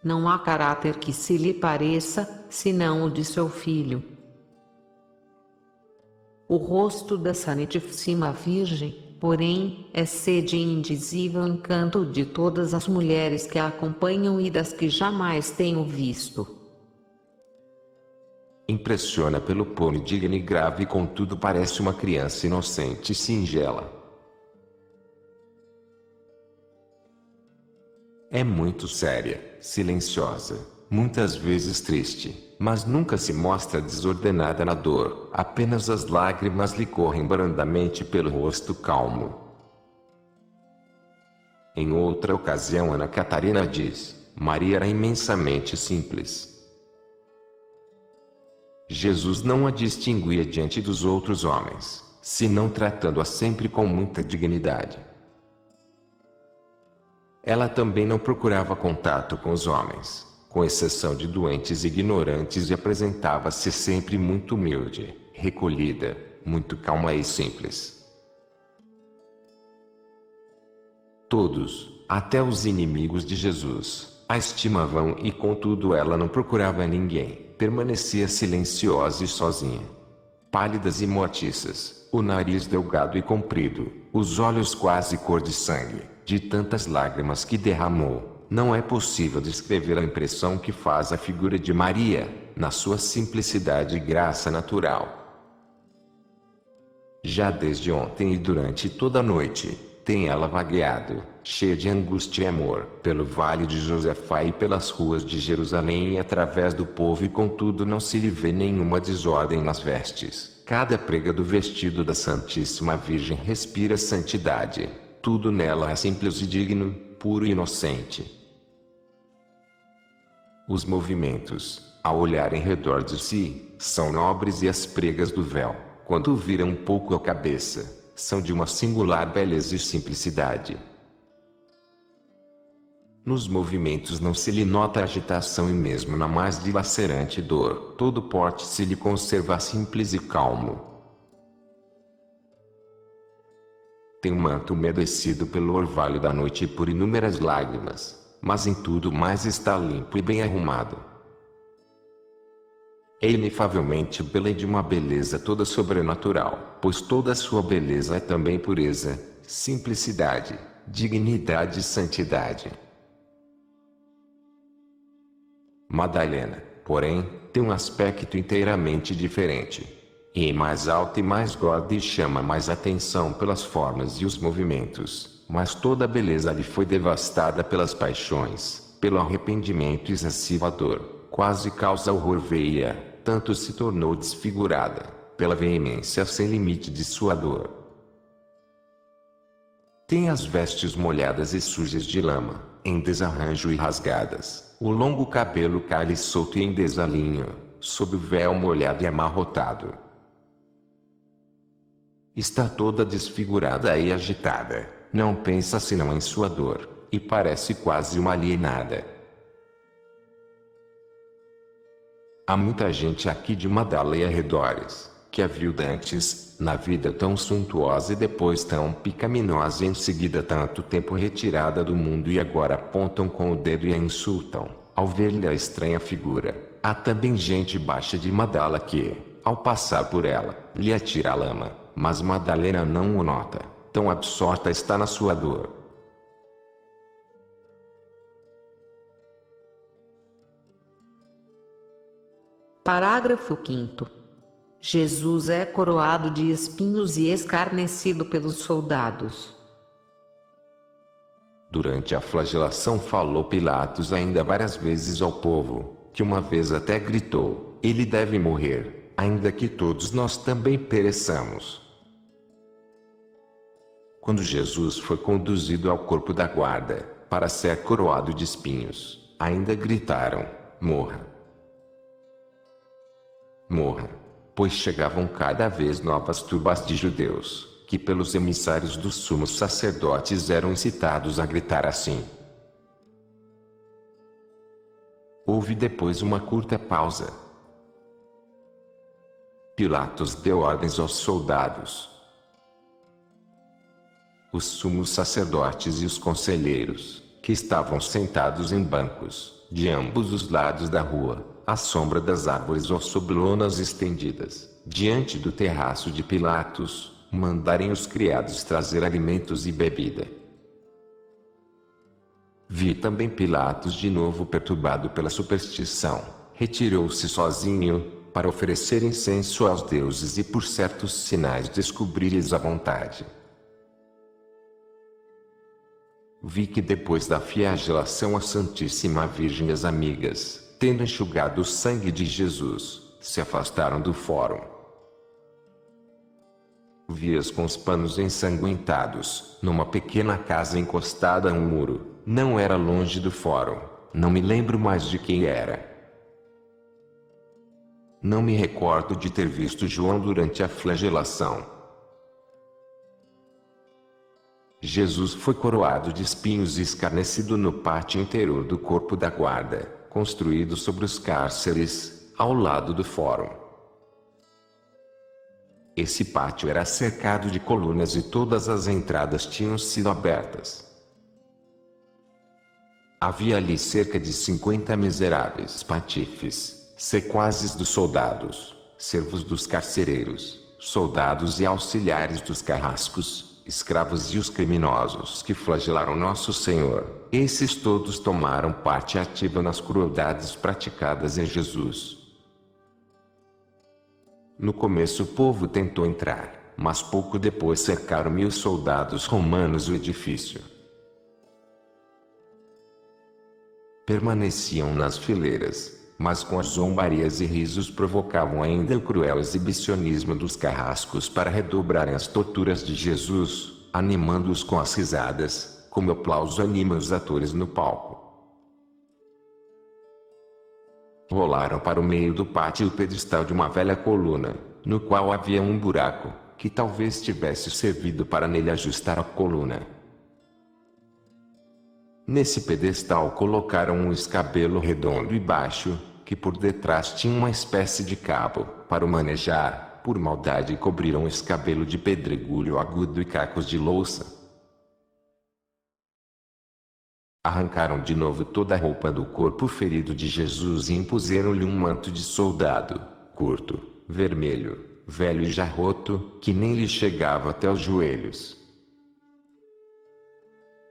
A: Não há caráter que se lhe pareça, senão o de seu filho. O rosto da Santíssima Virgem, porém, é sede e indizível encanto de todas as mulheres que a acompanham e das que jamais tenho visto.
B: Impressiona pelo pôr digno e grave, contudo parece uma criança inocente e singela. É muito séria, silenciosa, muitas vezes triste, mas nunca se mostra desordenada na dor, apenas as lágrimas lhe correm brandamente pelo rosto calmo. Em outra ocasião, Ana Catarina diz: Maria era imensamente simples. Jesus não a distinguia diante dos outros homens, senão tratando-a sempre com muita dignidade. Ela também não procurava contato com os homens, com exceção de doentes e ignorantes, e apresentava-se sempre muito humilde, recolhida, muito calma e simples. Todos, até os inimigos de Jesus, a estimavam e contudo ela não procurava ninguém, permanecia silenciosa e sozinha. Pálidas e mortiças, o nariz delgado e comprido, os olhos quase cor de sangue, de tantas lágrimas que derramou, não é possível descrever a impressão que faz a figura de Maria, na sua simplicidade e graça natural. Já desde ontem e durante toda a noite, tem ela vagueado, cheia de angústia e amor, pelo vale de Josafá e pelas ruas de Jerusalém e através do povo, e contudo não se lhe vê nenhuma desordem nas vestes. Cada prega do vestido da Santíssima Virgem respira santidade. Tudo nela é simples e digno, puro e inocente. Os movimentos, ao olhar em redor de si, são nobres, e as pregas do véu, quando viram um pouco a cabeça, são de uma singular beleza e simplicidade. Nos movimentos não se lhe nota agitação, e mesmo na mais dilacerante dor, todo porte se lhe conserva simples e calmo. Tem um manto umedecido pelo orvalho da noite e por inúmeras lágrimas, mas em tudo mais está limpo e bem arrumado. É inefavelmente bela e de uma beleza toda sobrenatural, pois toda a sua beleza é também pureza, simplicidade, dignidade e santidade. Madalena, porém, tem um aspecto inteiramente diferente. E é mais alta e mais gorda e chama mais atenção pelas formas e os movimentos, mas toda a beleza lhe foi devastada pelas paixões, pelo arrependimento excessivo, a dor, quase causa horror veia, tanto se tornou desfigurada, pela veemência sem limite de sua dor. Tem as vestes molhadas e sujas de lama, em desarranjo e rasgadas, o longo cabelo cai-lhe solto e em desalinho, sob o véu molhado e amarrotado. Está toda desfigurada e agitada, não pensa senão em sua dor, e parece quase uma alienada. Há muita gente aqui de Madala e arredores, que a viu dantes, na vida tão suntuosa e depois tão pecaminosa e em seguida tanto tempo retirada do mundo, e agora apontam com o dedo e a insultam, ao ver-lhe a estranha figura. Há também gente baixa de Madala que, ao passar por ela, lhe atira a lama, mas Madalena não o nota, tão absorta está na sua dor.
A: Parágrafo 5º. Jesus é coroado de espinhos e escarnecido pelos soldados.
B: Durante a flagelação falou Pilatos ainda várias vezes ao povo, que uma vez até gritou: ele deve morrer, ainda que todos nós também pereçamos. Quando Jesus foi conduzido ao corpo da guarda, para ser coroado de espinhos, ainda gritaram: morra! Morra! Pois chegavam cada vez novas turbas de judeus, que pelos emissários dos sumos sacerdotes eram incitados a gritar assim. Houve depois uma curta pausa. Pilatos deu ordens aos soldados. Os sumos sacerdotes e os conselheiros, que estavam sentados em bancos, de ambos os lados da rua, à sombra das árvores ou sob lonas estendidas, diante do terraço de Pilatos, mandarem os criados trazer alimentos e bebida. Vi também Pilatos de novo perturbado pela superstição, retirou-se sozinho, para oferecer incenso aos deuses e por certos sinais descobrir-lhes a vontade. Vi que depois da flagelação a Santíssima Virgem e as amigas, tendo enxugado o sangue de Jesus, se afastaram do fórum. Vi-as com os panos ensanguentados, numa pequena casa encostada a um muro, não era longe do fórum, não me lembro mais de quem era. Não me recordo de ter visto João durante a flagelação. Jesus foi coroado de espinhos e escarnecido no pátio interior do corpo da guarda, construído sobre os cárceres, ao lado do fórum. Esse pátio era cercado de colunas e todas as entradas tinham sido abertas. Havia ali cerca de 50 miseráveis patifes, sequazes dos soldados, servos dos carcereiros, soldados e auxiliares dos carrascos, escravos e os criminosos que flagelaram Nosso Senhor. Esses todos tomaram parte ativa nas crueldades praticadas em Jesus. No começo o povo tentou entrar, mas pouco depois cercaram 1000 soldados romanos o edifício. Permaneciam nas fileiras, mas com as zombarias e risos provocavam ainda o cruel exibicionismo dos carrascos para redobrarem as torturas de Jesus, animando-os com as risadas, como o aplauso anima os atores no palco. Rolaram para o meio do pátio o pedestal de uma velha coluna, no qual havia um buraco, que talvez tivesse servido para nele ajustar a coluna. Nesse pedestal colocaram um escabelo redondo e baixo, que por detrás tinha uma espécie de cabo, para o manejar. Por maldade cobriram o escabelo de pedregulho agudo e cacos de louça. Arrancaram de novo toda a roupa do corpo ferido de Jesus e impuseram-lhe um manto de soldado, curto, vermelho, velho e já roto, que nem lhe chegava até os joelhos.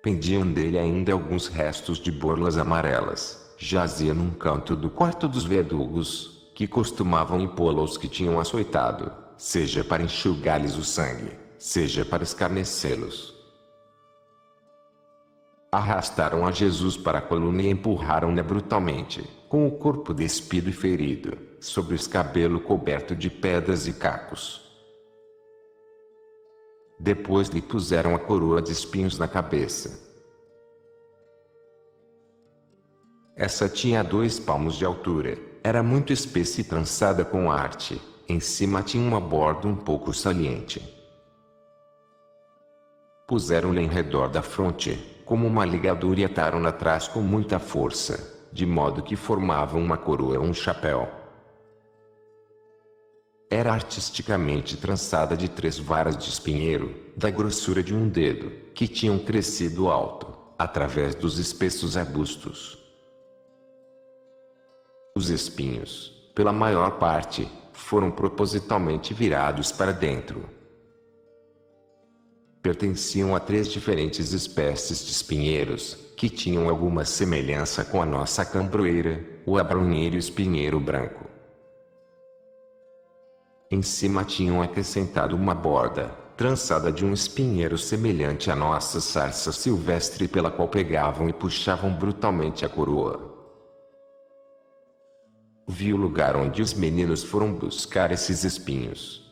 B: Pendiam dele ainda alguns restos de borlas amarelas. Jazia num canto do quarto dos verdugos, que costumavam impô-lo aos que tinham açoitado, seja para enxugar-lhes o sangue, seja para escarnecê-los. Arrastaram a Jesus para a coluna e empurraram-na brutalmente, com o corpo despido e ferido, sobre o escabelo coberto de pedras e cacos. Depois lhe puseram a coroa de espinhos na cabeça. Essa tinha 2 palmos de altura, era muito espessa e trançada com arte, em cima tinha uma borda um pouco saliente. Puseram-lhe em redor da fronte, como uma ligadura e ataram-na atrás com muita força, de modo que formavam uma coroa ou um chapéu. Era artisticamente trançada de 3 varas de espinheiro, da grossura de um dedo, que tinham crescido alto, através dos espessos arbustos. Os espinhos, pela maior parte, foram propositalmente virados para dentro. Pertenciam a 3 diferentes espécies de espinheiros, que tinham alguma semelhança com a nossa cambroeira, o abrunheiro e o espinheiro branco. Em cima tinham acrescentado uma borda, trançada de um espinheiro semelhante à nossa sarça silvestre pela qual pegavam e puxavam brutalmente a coroa. Vi o lugar onde os meninos foram buscar esses espinhos.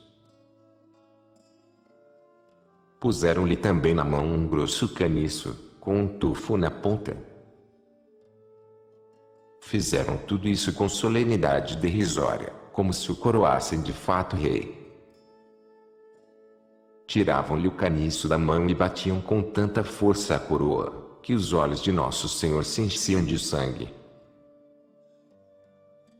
B: Puseram-lhe também na mão um grosso caniço, com um tufo na ponta. Fizeram tudo isso com solenidade derrisória, como se o coroassem de fato rei. Tiravam-lhe o caniço da mão e batiam com tanta força a coroa, que os olhos de Nosso Senhor se enchiam de sangue.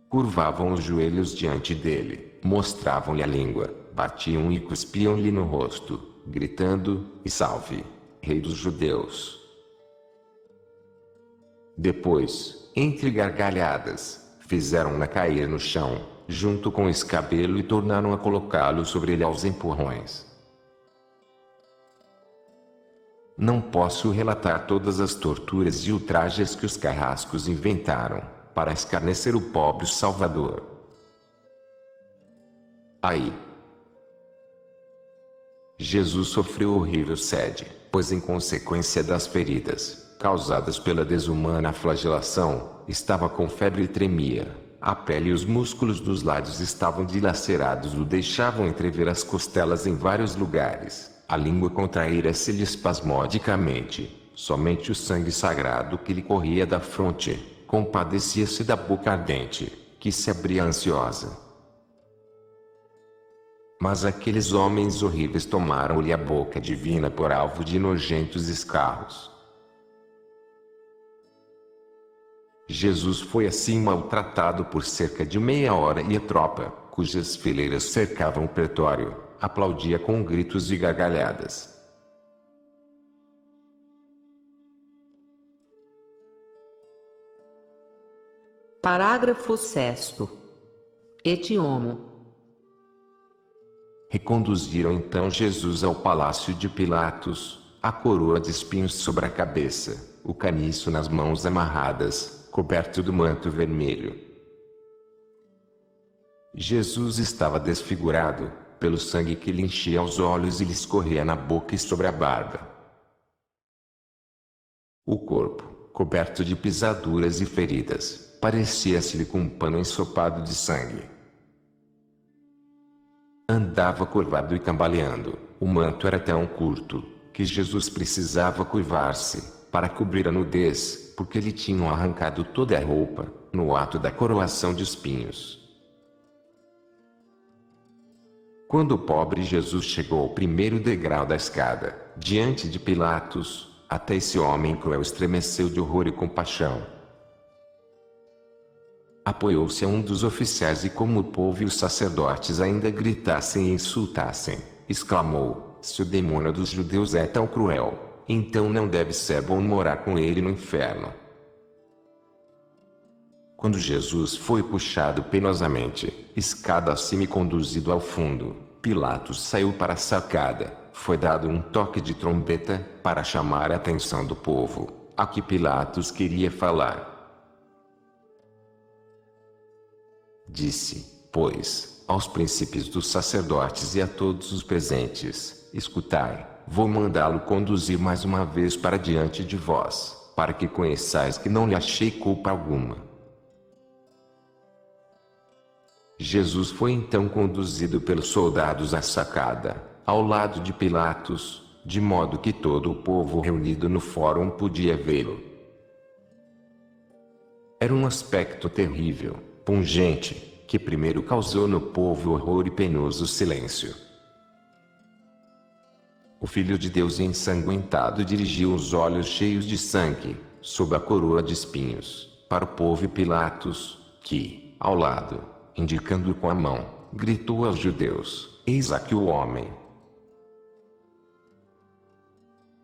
B: Curvavam os joelhos diante dele, mostravam-lhe a língua, batiam e cuspiam-lhe no rosto, gritando: "E salve, Rei dos Judeus!" Depois, entre gargalhadas, fizeram-na cair no chão, junto com o escabelo e tornaram a colocá-lo sobre ele aos empurrões. Não posso relatar todas as torturas e ultrajes que os carrascos inventaram, para escarnecer o pobre Salvador. Aí, Jesus sofreu horrível sede, pois em consequência das feridas, causadas pela desumana flagelação, estava com febre e tremia. A pele e os músculos dos lados estavam dilacerados, o deixavam entrever as costelas em vários lugares. A língua contraíra-se-lhe espasmodicamente. Somente o sangue sagrado que lhe corria da fronte compadecia-se da boca ardente, que se abria ansiosa. Mas aqueles homens horríveis tomaram-lhe a boca divina por alvo de nojentos escarros. Jesus foi assim maltratado por cerca de meia hora e a tropa, cujas fileiras cercavam o pretório, aplaudia com gritos e gargalhadas.
A: Parágrafo 6º. Et homo.
B: Reconduziram então Jesus ao palácio de Pilatos, a coroa de espinhos sobre a cabeça, o caniço nas mãos amarradas, coberto do manto vermelho. Jesus estava desfigurado, pelo sangue que lhe enchia os olhos e lhe escorria na boca e sobre a barba. O corpo, coberto de pisaduras e feridas, parecia-se-lhe com um pano ensopado de sangue. Andava curvado e cambaleando. O manto era tão curto, que Jesus precisava curvar-se, para cobrir a nudez, porque lhe tinham arrancado toda a roupa, no ato da coroação de espinhos. Quando o pobre Jesus chegou ao primeiro degrau da escada, diante de Pilatos, até esse homem cruel estremeceu de horror e compaixão. Apoiou-se a um dos oficiais e, como o povo e os sacerdotes ainda gritassem e insultassem, exclamou: se o demônio dos judeus é tão cruel, então não deve ser bom morar com ele no inferno. Quando Jesus foi puxado penosamente, escada acima e conduzido ao fundo, Pilatos saiu para a sacada. Foi dado um toque de trombeta, para chamar a atenção do povo, a que Pilatos queria falar. Disse, pois, aos príncipes dos sacerdotes e a todos os presentes: escutai, vou mandá-lo conduzir mais uma vez para diante de vós, para que conheçais que não lhe achei culpa alguma. Jesus foi então conduzido pelos soldados à sacada, ao lado de Pilatos, de modo que todo o povo reunido no fórum podia vê-lo. Era um aspecto terrível, pungente, que primeiro causou no povo horror e penoso silêncio. O Filho de Deus ensanguentado dirigiu os olhos cheios de sangue, sob a coroa de espinhos, para o povo e Pilatos, que, ao lado, indicando-o com a mão, gritou aos judeus: eis aqui o homem.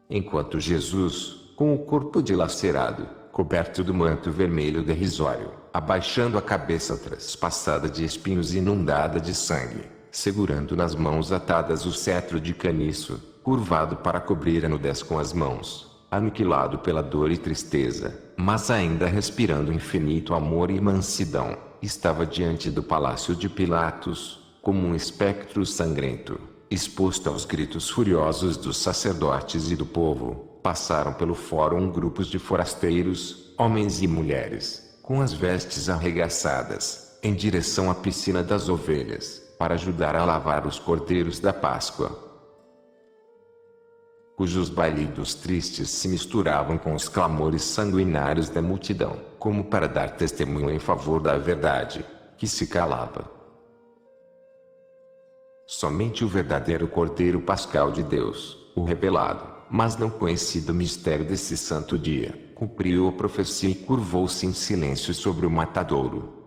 B: Enquanto Jesus, com o corpo dilacerado, coberto do manto vermelho derrisório, abaixando a cabeça traspassada de espinhos e inundada de sangue, segurando nas mãos atadas o cetro de caniço, curvado para cobrir a nudez com as mãos, aniquilado pela dor e tristeza, mas ainda respirando infinito amor e mansidão, estava diante do palácio de Pilatos, como um espectro sangrento, exposto aos gritos furiosos dos sacerdotes e do povo. Passaram pelo fórum grupos de forasteiros, homens e mulheres, com as vestes arregaçadas, em direção à piscina das ovelhas, para ajudar a lavar os cordeiros da Páscoa, cujos balidos tristes se misturavam com os clamores sanguinários da multidão, como para dar testemunho em favor da verdade, que se calava. Somente o verdadeiro Cordeiro Pascal de Deus, o revelado, mas não conhecido mistério desse santo dia, cumpriu a profecia e curvou-se em silêncio sobre o matadouro.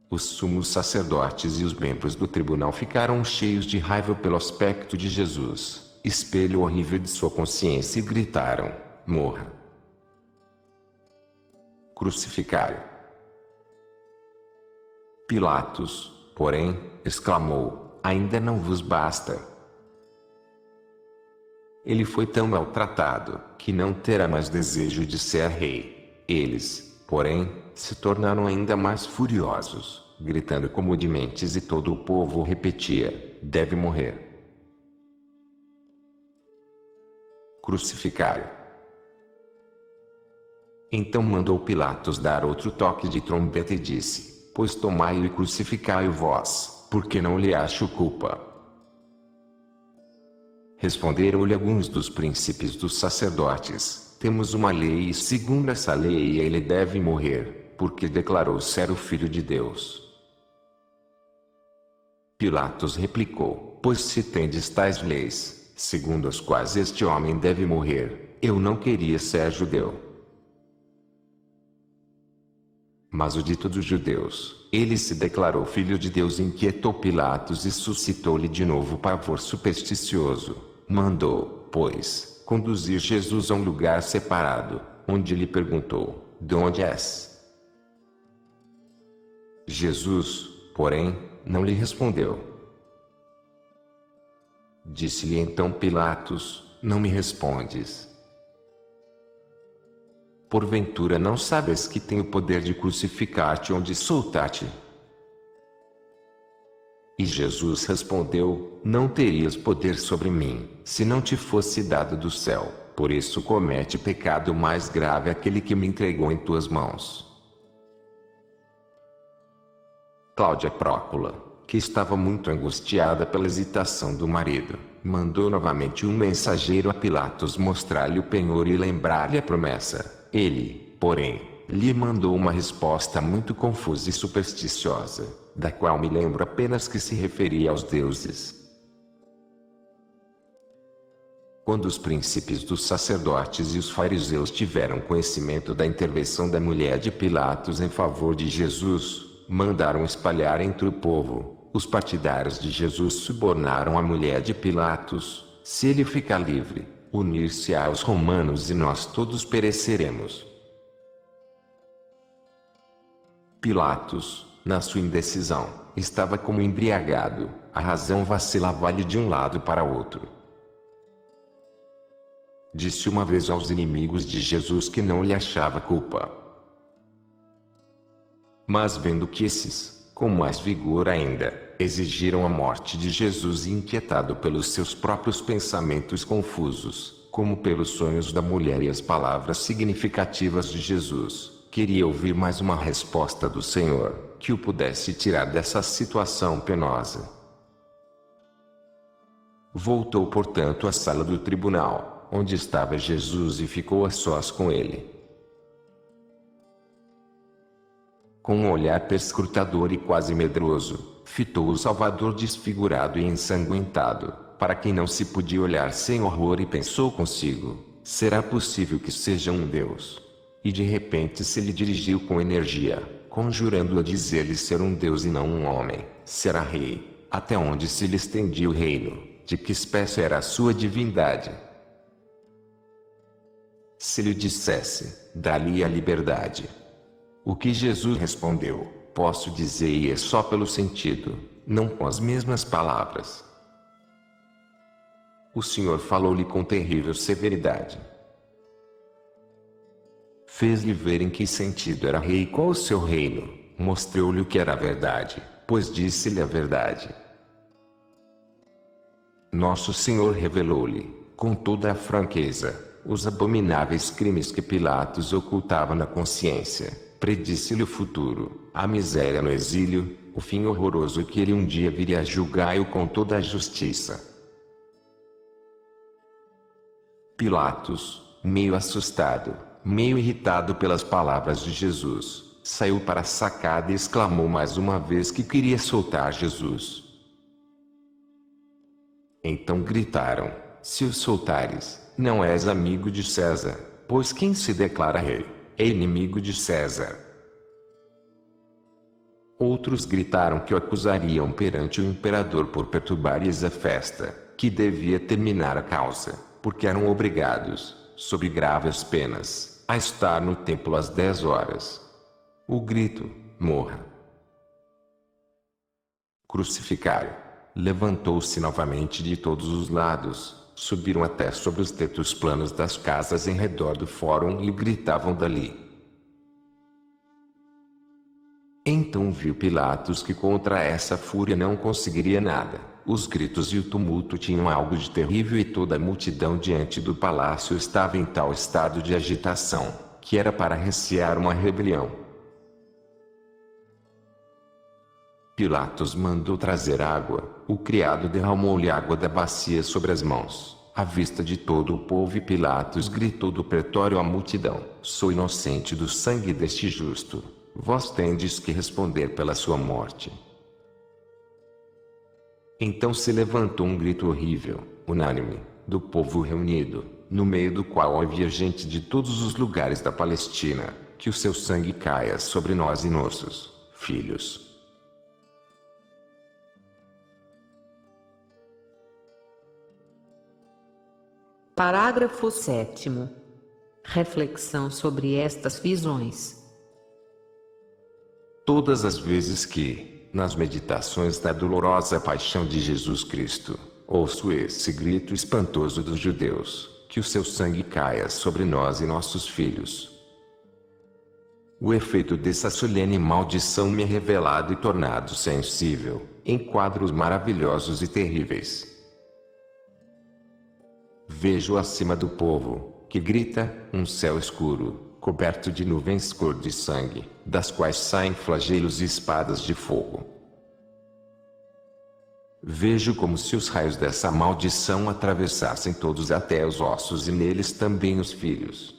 B: Os sumos sacerdotes e os membros do tribunal ficaram cheios de raiva pelo aspecto de Jesus, espelho horrível de sua consciência, e gritaram: morra! Crucificai-o! Pilatos, porém, exclamou: ainda não vos basta? Ele foi tão maltratado, que não terá mais desejo de ser rei. Eles, porém, se tornaram ainda mais furiosos. gritando como dementes, e todo o povo repetia: deve morrer. Crucificai-o. Então mandou Pilatos dar outro toque de trombeta e disse: pois tomai-o e crucificai-o vós, porque não lhe acho culpa. Responderam-lhe alguns dos príncipes dos sacerdotes: temos uma lei, e segundo essa lei ele deve morrer, porque declarou ser o Filho de Deus. Pilatos replicou: pois se tendes tais leis, segundo as quais este homem deve morrer, eu não queria ser judeu. Mas o dito dos judeus, ele se declarou Filho de Deus, inquietou Pilatos e suscitou-lhe de novo pavor supersticioso. Mandou, pois, conduzir Jesus a um lugar separado, onde lhe perguntou: de onde és? Jesus, porém, não lhe respondeu. Disse-lhe então Pilatos: não me respondes? Porventura não sabes que tenho poder de crucificar-te ou de soltar-te? E Jesus respondeu: não terias poder sobre mim, se não te fosse dado do céu. Por isso comete pecado mais grave aquele que me entregou em tuas mãos. Cláudia Prócula, que estava muito angustiada pela hesitação do marido, mandou novamente um mensageiro a Pilatos mostrar-lhe o penhor e lembrar-lhe a promessa. Ele, porém, lhe mandou uma resposta muito confusa e supersticiosa, da qual me lembro apenas que se referia aos deuses. Quando os príncipes dos sacerdotes e os fariseus tiveram conhecimento da intervenção da mulher de Pilatos em favor de Jesus, mandaram espalhar entre o povo. Os partidários de Jesus subornaram a mulher de Pilatos: se ele ficar livre, unir-se aos romanos e nós todos pereceremos. Pilatos, na sua indecisão, estava como embriagado, a razão vacilava-lhe de um lado para outro. Disse uma vez aos inimigos de Jesus que não lhe achava culpa. Mas vendo que esses, com mais vigor ainda, exigiram a morte de Jesus, e inquietado pelos seus próprios pensamentos confusos, como pelos sonhos da mulher e as palavras significativas de Jesus, queria ouvir mais uma resposta do Senhor, que o pudesse tirar dessa situação penosa. Voltou, portanto, à sala do tribunal, onde estava Jesus, e ficou a sós com ele. Com um olhar perscrutador e quase medroso, fitou o Salvador desfigurado e ensanguentado, para quem não se podia olhar sem horror, e pensou consigo: será possível que seja um Deus? E de repente se lhe dirigiu com energia, conjurando-o a dizer-lhe ser um Deus e não um homem. Será rei? Até onde se lhe estendia o reino? De que espécie era a sua divindade? Se lhe dissesse: dá-lhe a liberdade. O que Jesus respondeu: posso dizer, e é só pelo sentido, não com as mesmas palavras. O Senhor falou-lhe com terrível severidade. Fez-lhe ver em que sentido era rei e qual o seu reino. Mostrou-lhe o que era a verdade, pois disse-lhe a verdade. Nosso Senhor revelou-lhe, com toda a franqueza, os abomináveis crimes que Pilatos ocultava na consciência. Predisse-lhe o futuro, a miséria no exílio, o fim horroroso que ele um dia viria a julgar-o com toda a justiça. Pilatos, meio assustado, meio irritado pelas palavras de Jesus, saiu para a sacada e exclamou mais uma vez que queria soltar Jesus. Então gritaram: se o soltares, não és amigo de César, pois quem se declara rei é inimigo de César. Outros gritaram que o acusariam perante o imperador por perturbar-lhes a festa, que devia terminar a causa, porque eram obrigados, sob graves penas, a estar no templo às 10 horas. O grito: morra! Crucificai-o! Levantou-se novamente de todos os lados. Subiram até sobre os tetos planos das casas em redor do fórum e o gritavam dali. Então viu Pilatos que contra essa fúria não conseguiria nada. Os gritos e o tumulto tinham algo de terrível e toda a multidão diante do palácio estava em tal estado de agitação, que era para recear uma rebelião. Pilatos mandou trazer água. O criado derramou-lhe água da bacia sobre as mãos. À vista de todo o povo, Pilatos gritou do pretório à multidão: Sou inocente do sangue deste justo. Vós tendes que responder pela sua morte. Então se levantou um grito horrível, unânime, do povo reunido, no meio do qual havia gente de todos os lugares da Palestina: que o seu sangue caia sobre nós e nossos filhos.
A: Parágrafo 7º. Reflexão sobre estas visões.
B: Todas as vezes que, nas meditações da dolorosa paixão de Jesus Cristo, ouço esse grito espantoso dos judeus: que o seu sangue caia sobre nós e nossos filhos. O efeito dessa solene maldição me é revelado e tornado sensível, em quadros maravilhosos e terríveis. Vejo acima do povo, que grita, um céu escuro, coberto de nuvens cor de sangue, das quais saem flagelos e espadas de fogo. Vejo como se os raios dessa maldição atravessassem todos até os ossos e neles também os filhos.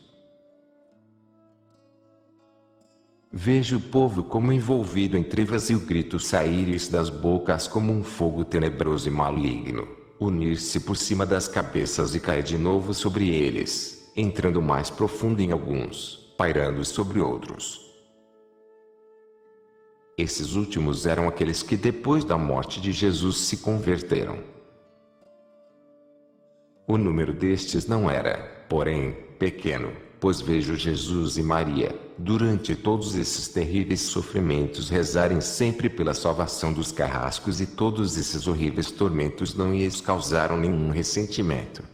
B: Vejo o povo como envolvido em trevas e o grito sair-lhes das bocas como um fogo tenebroso e maligno, unir-se por cima das cabeças e cair de novo sobre eles, entrando mais profundo em alguns, pairando sobre outros. Esses últimos eram aqueles que depois da morte de Jesus se converteram. O número destes não era, porém, pequeno, pois vejo Jesus e Maria, durante todos esses terríveis sofrimentos, rezarem sempre pela salvação dos carrascos, e todos esses horríveis tormentos não lhes causaram nenhum ressentimento.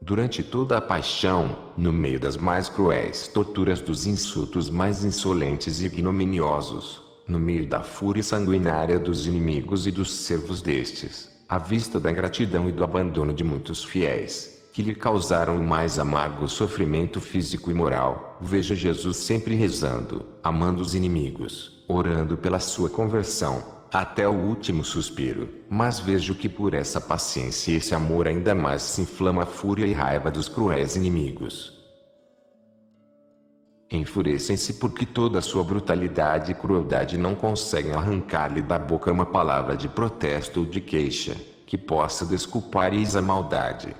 B: Durante toda a paixão, no meio das mais cruéis torturas, dos insultos mais insolentes e ignominiosos, no meio da fúria sanguinária dos inimigos e dos servos destes, à vista da ingratidão e do abandono de muitos fiéis, que lhe causaram o mais amargo sofrimento físico e moral, vejo Jesus sempre rezando, amando os inimigos, orando pela sua conversão, até o último suspiro, mas vejo que por essa paciência e esse amor ainda mais se inflama a fúria e raiva dos cruéis inimigos. Enfurecem-se porque toda a sua brutalidade e crueldade não conseguem arrancar-lhe da boca uma palavra de protesto ou de queixa, que possa desculpar-lhes a maldade.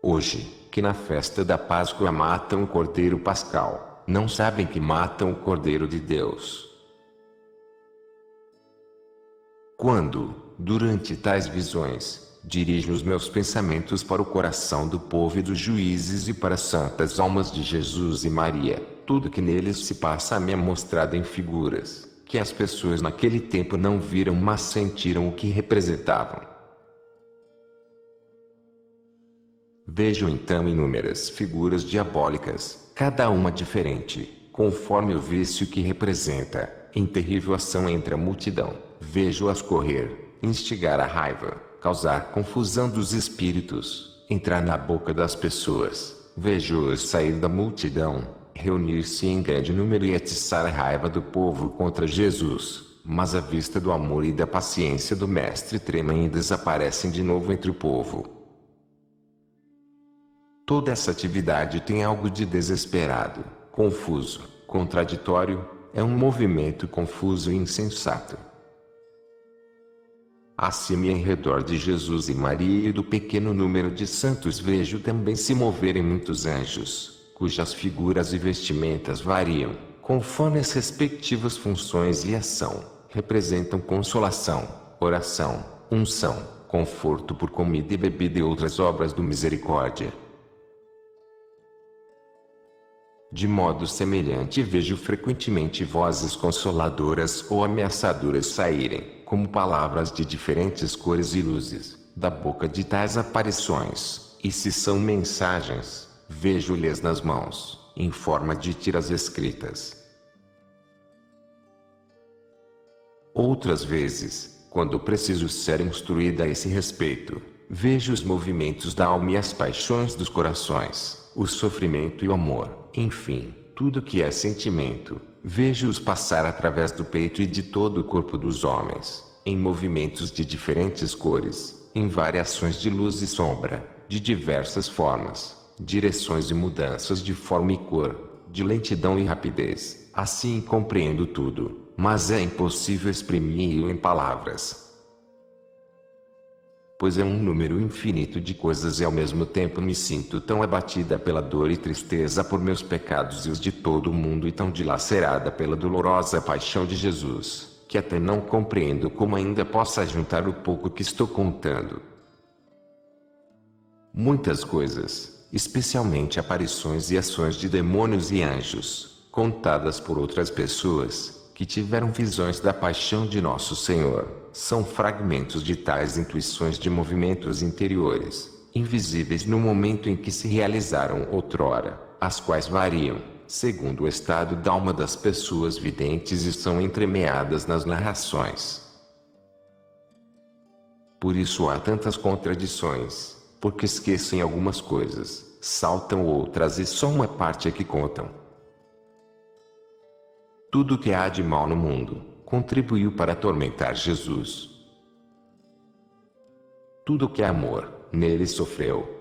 B: Hoje, que na festa da Páscoa matam o Cordeiro Pascal, não sabem que matam o Cordeiro de Deus. Quando, durante tais visões, dirijo os meus pensamentos para o coração do povo e dos juízes e para as santas almas de Jesus e Maria, tudo que neles se passa me é mostrado em figuras, que as pessoas naquele tempo não viram, mas sentiram o que representavam. Vejo então inúmeras figuras diabólicas, cada uma diferente, conforme o vício que representa, em terrível ação entre a multidão. Vejo-as correr, instigar a raiva, causar confusão dos espíritos, entrar na boca das pessoas. Vejo-as sair da multidão, reunir-se em grande número e atiçar a raiva do povo contra Jesus, mas à vista do amor e da paciência do Mestre tremem e desaparecem de novo entre o povo. Toda essa atividade tem algo de desesperado, confuso, contraditório, é um movimento confuso e insensato. Acima e em redor de Jesus e Maria e do pequeno número de santos vejo também se moverem muitos anjos, cujas figuras e vestimentas variam, conforme as respectivas funções e ação, representam consolação, oração, unção, conforto por comida e bebida e outras obras do misericórdia. De modo semelhante vejo frequentemente vozes consoladoras ou ameaçadoras saírem, como palavras de diferentes cores e luzes, da boca de tais aparições, e se são mensagens, vejo-lhes nas mãos, em forma de tiras escritas. Outras vezes, quando preciso ser instruída a esse respeito, vejo os movimentos da alma e as paixões dos corações, o sofrimento e o amor, enfim, tudo que é sentimento, vejo-os passar através do peito e de todo o corpo dos homens, em movimentos de diferentes cores, em variações de luz e sombra, de diversas formas, direções e mudanças de forma e cor, de lentidão e rapidez. Assim compreendo tudo, mas é impossível exprimir-o em palavras. Pois é um número infinito de coisas e ao mesmo tempo me sinto tão abatida pela dor e tristeza por meus pecados e os de todo o mundo e tão dilacerada pela dolorosa paixão de Jesus, que até não compreendo como ainda possa juntar o pouco que estou contando. Muitas coisas, especialmente aparições e ações de demônios e anjos, contadas por outras pessoas, que tiveram visões da paixão de Nosso Senhor, são fragmentos de tais intuições de movimentos interiores, invisíveis no momento em que se realizaram outrora, as quais variam, segundo o estado da alma das pessoas videntes e são entremeadas nas narrações. Por isso há tantas contradições, porque esquecem algumas coisas, saltam outras e só uma parte é que contam. Tudo o que há de mal no mundo contribuiu para atormentar Jesus. Tudo o que é amor, nele sofreu.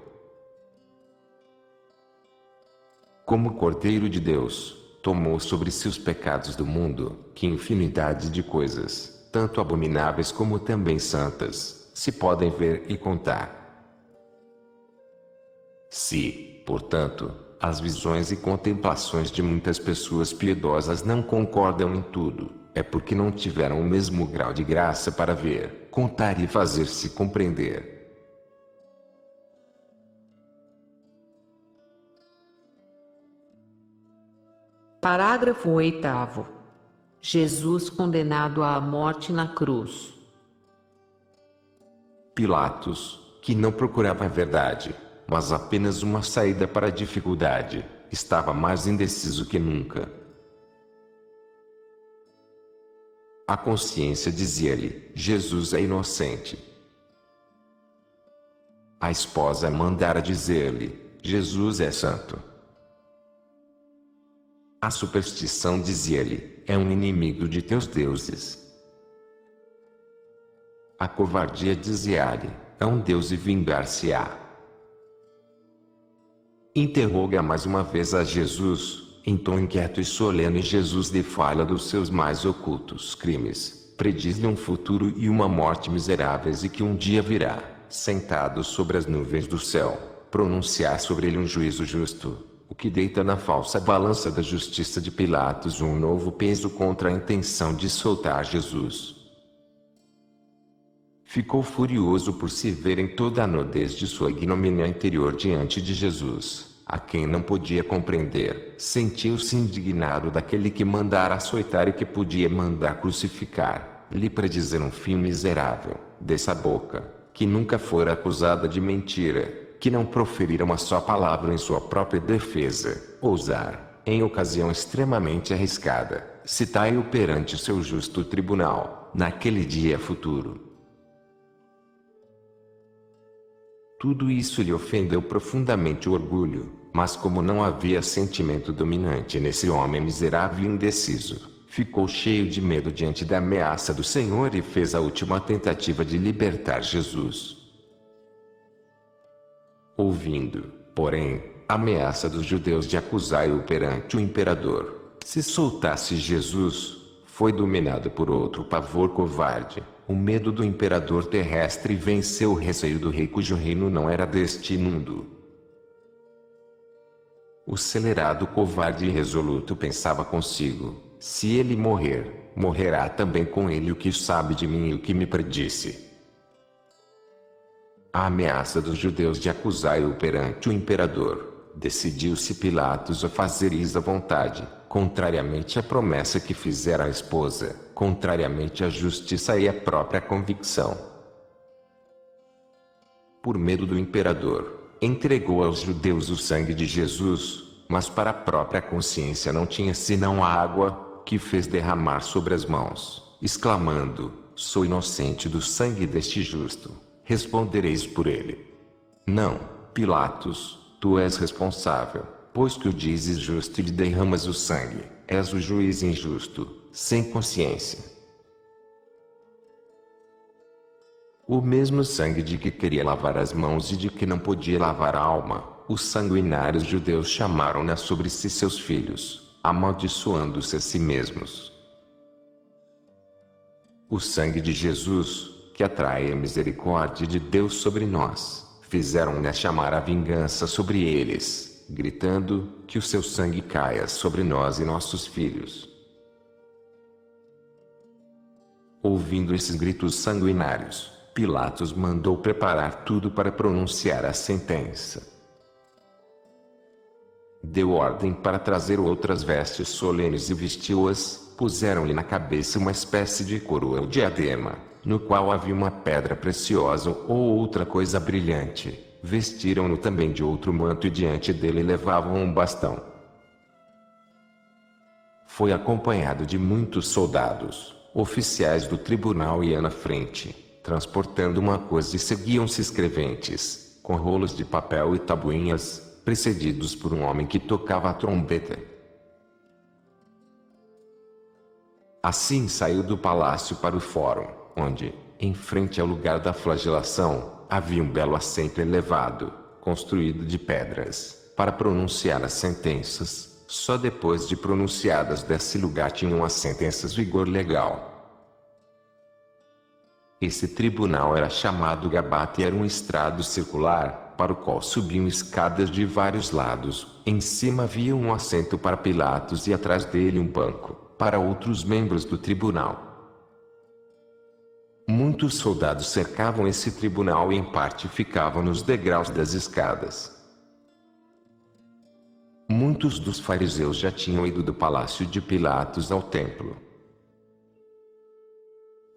B: Como Cordeiro de Deus, tomou sobre si os pecados do mundo, que infinidade de coisas, tanto abomináveis como também santas, se podem ver e contar. Se, portanto, as visões e contemplações de muitas pessoas piedosas não concordam em tudo, é porque não tiveram o mesmo grau de graça para ver, contar e fazer-se compreender.
A: Parágrafo 8º. Jesus condenado à morte na cruz.
B: Pilatos, que não procurava a verdade, mas apenas uma saída para a dificuldade, estava mais indeciso que nunca. A consciência dizia-lhe: Jesus é inocente. A esposa mandara dizer-lhe: Jesus é santo. A superstição dizia-lhe: é um inimigo de teus deuses. A covardia dizia-lhe: é um deus e vingar-se-á. Interroga mais uma vez a Jesus, em tom inquieto e solene. Jesus lhe fala dos seus mais ocultos crimes, prediz-lhe um futuro e uma morte miseráveis e que um dia virá, sentado sobre as nuvens do céu, pronunciar sobre ele um juízo justo, o que deita na falsa balança da justiça de Pilatos um novo peso contra a intenção de soltar Jesus. Ficou furioso por se ver em toda a nudez de sua ignomínia interior diante de Jesus, a quem não podia compreender. Sentiu-se indignado daquele que mandara açoitar e que podia mandar crucificar, lhe predizer um fim miserável, dessa boca, que nunca fora acusada de mentira, que não proferira uma só palavra em sua própria defesa, ousar, em ocasião extremamente arriscada, citai-o perante seu justo tribunal, naquele dia futuro. Tudo isso lhe ofendeu profundamente o orgulho, mas como não havia sentimento dominante nesse homem miserável e indeciso, ficou cheio de medo diante da ameaça do Senhor e fez a última tentativa de libertar Jesus. Ouvindo, porém, a ameaça dos judeus de acusá-lo perante o imperador, se soltasse Jesus, foi dominado por outro pavor covarde. O medo do imperador terrestre venceu o receio do rei cujo reino não era deste mundo. O celerado covarde e resoluto pensava consigo: se ele morrer, morrerá também com ele o que sabe de mim e o que me predisse. A ameaça dos judeus de acusá-lo perante o imperador, decidiu-se Pilatos a fazer isso à vontade, contrariamente à promessa que fizera a esposa, contrariamente à justiça e à própria convicção. Por medo do imperador, entregou aos judeus o sangue de Jesus, mas para a própria consciência não tinha senão a água, que fez derramar sobre as mãos, exclamando: sou inocente do sangue deste justo, respondereis por ele. Não, Pilatos, tu és responsável, pois que o dizes justo e lhe derramas o sangue, és o juiz injusto, sem consciência. O mesmo sangue de que queria lavar as mãos e de que não podia lavar a alma, os sanguinários judeus chamaram-na sobre si seus filhos, amaldiçoando-se a si mesmos. O sangue de Jesus, que atrai a misericórdia de Deus sobre nós, fizeram-na chamar a vingança sobre eles, gritando: que o seu sangue caia sobre nós e nossos filhos. Ouvindo esses gritos sanguinários, Pilatos mandou preparar tudo para pronunciar a sentença. Deu ordem para trazer outras vestes solenes e vestiu-as, puseram-lhe na cabeça uma espécie de coroa ou diadema, no qual havia uma pedra preciosa ou outra coisa brilhante, vestiram-no também de outro manto e diante dele levavam um bastão. Foi acompanhado de muitos soldados, oficiais do tribunal e ia na frente, transportando uma coisa e seguiam-se escreventes, com rolos de papel e tabuinhas, precedidos por um homem que tocava a trombeta. Assim saiu do palácio para o fórum, onde, em frente ao lugar da flagelação, havia um belo assento elevado, construído de pedras, para pronunciar as sentenças. Só depois de pronunciadas desse lugar tinham as sentenças vigor legal. Esse tribunal era chamado Gabata e era um estrado circular, para o qual subiam escadas de vários lados. Em cima havia um assento para Pilatos e atrás dele um banco, para outros membros do tribunal. Muitos soldados cercavam esse tribunal e em parte ficavam nos degraus das escadas. Muitos dos fariseus já tinham ido do palácio de Pilatos ao templo.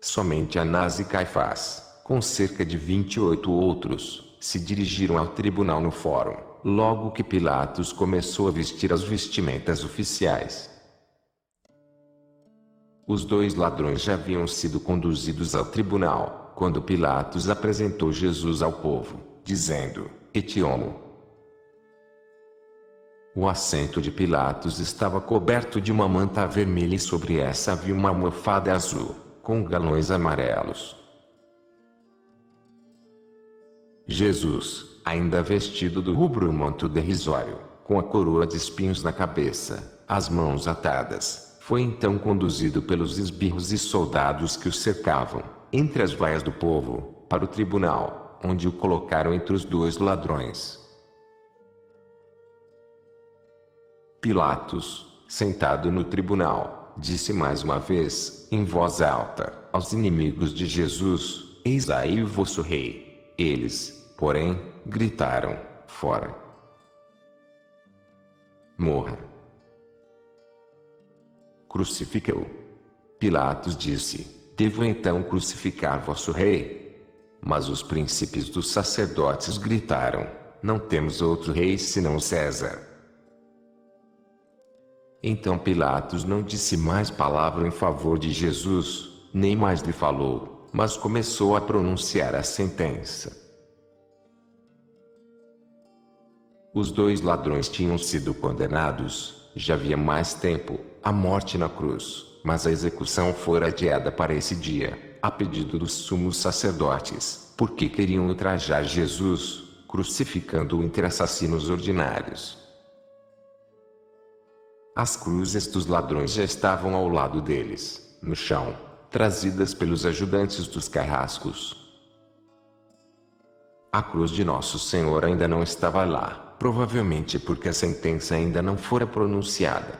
B: Somente Anás e Caifás, com cerca de 28 outros, se dirigiram ao tribunal no fórum, logo que Pilatos começou a vestir as vestimentas oficiais. Os dois ladrões já haviam sido conduzidos ao tribunal, quando Pilatos apresentou Jesus ao povo, dizendo: Et homo. O assento de Pilatos estava coberto de uma manta vermelha e sobre essa havia uma almofada azul, com galões amarelos. Jesus, ainda vestido do rubro manto derrisório, com a coroa de espinhos na cabeça, as mãos atadas, foi então conduzido pelos esbirros e soldados que o cercavam, entre as vaias do povo, para o tribunal, onde o colocaram entre os dois ladrões. Pilatos, sentado no tribunal, disse mais uma vez, em voz alta, aos inimigos de Jesus: eis aí o vosso rei. Eles, porém, gritaram: fora! Morra! Crucifica-o! Pilatos disse: devo então crucificar vosso rei? Mas os príncipes dos sacerdotes gritaram: não temos outro rei senão César. Então Pilatos não disse mais palavra em favor de Jesus, nem mais lhe falou, mas começou a pronunciar a sentença. Os dois ladrões tinham sido condenados, já havia mais tempo, à morte na cruz, mas a execução fora adiada para esse dia, a pedido dos sumos sacerdotes, porque queriam ultrajar Jesus, crucificando-o entre assassinos ordinários. As cruzes dos ladrões já estavam ao lado deles, no chão, trazidas pelos ajudantes dos carrascos. A cruz de Nosso Senhor ainda não estava lá, provavelmente porque a sentença ainda não fora pronunciada.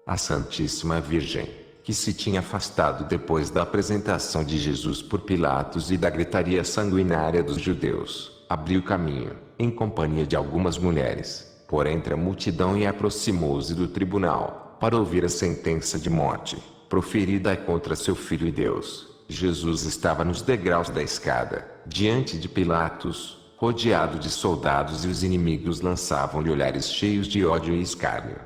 B: A Santíssima Virgem, que se tinha afastado depois da apresentação de Jesus por Pilatos e da gritaria sanguinária dos judeus, abriu caminho, em companhia de algumas mulheres, por entre a multidão e aproximou-se do tribunal, para ouvir a sentença de morte, proferida contra seu Filho e Deus. Jesus estava nos degraus da escada, diante de Pilatos, rodeado de soldados, e os inimigos lançavam-lhe olhares cheios de ódio e escárnio.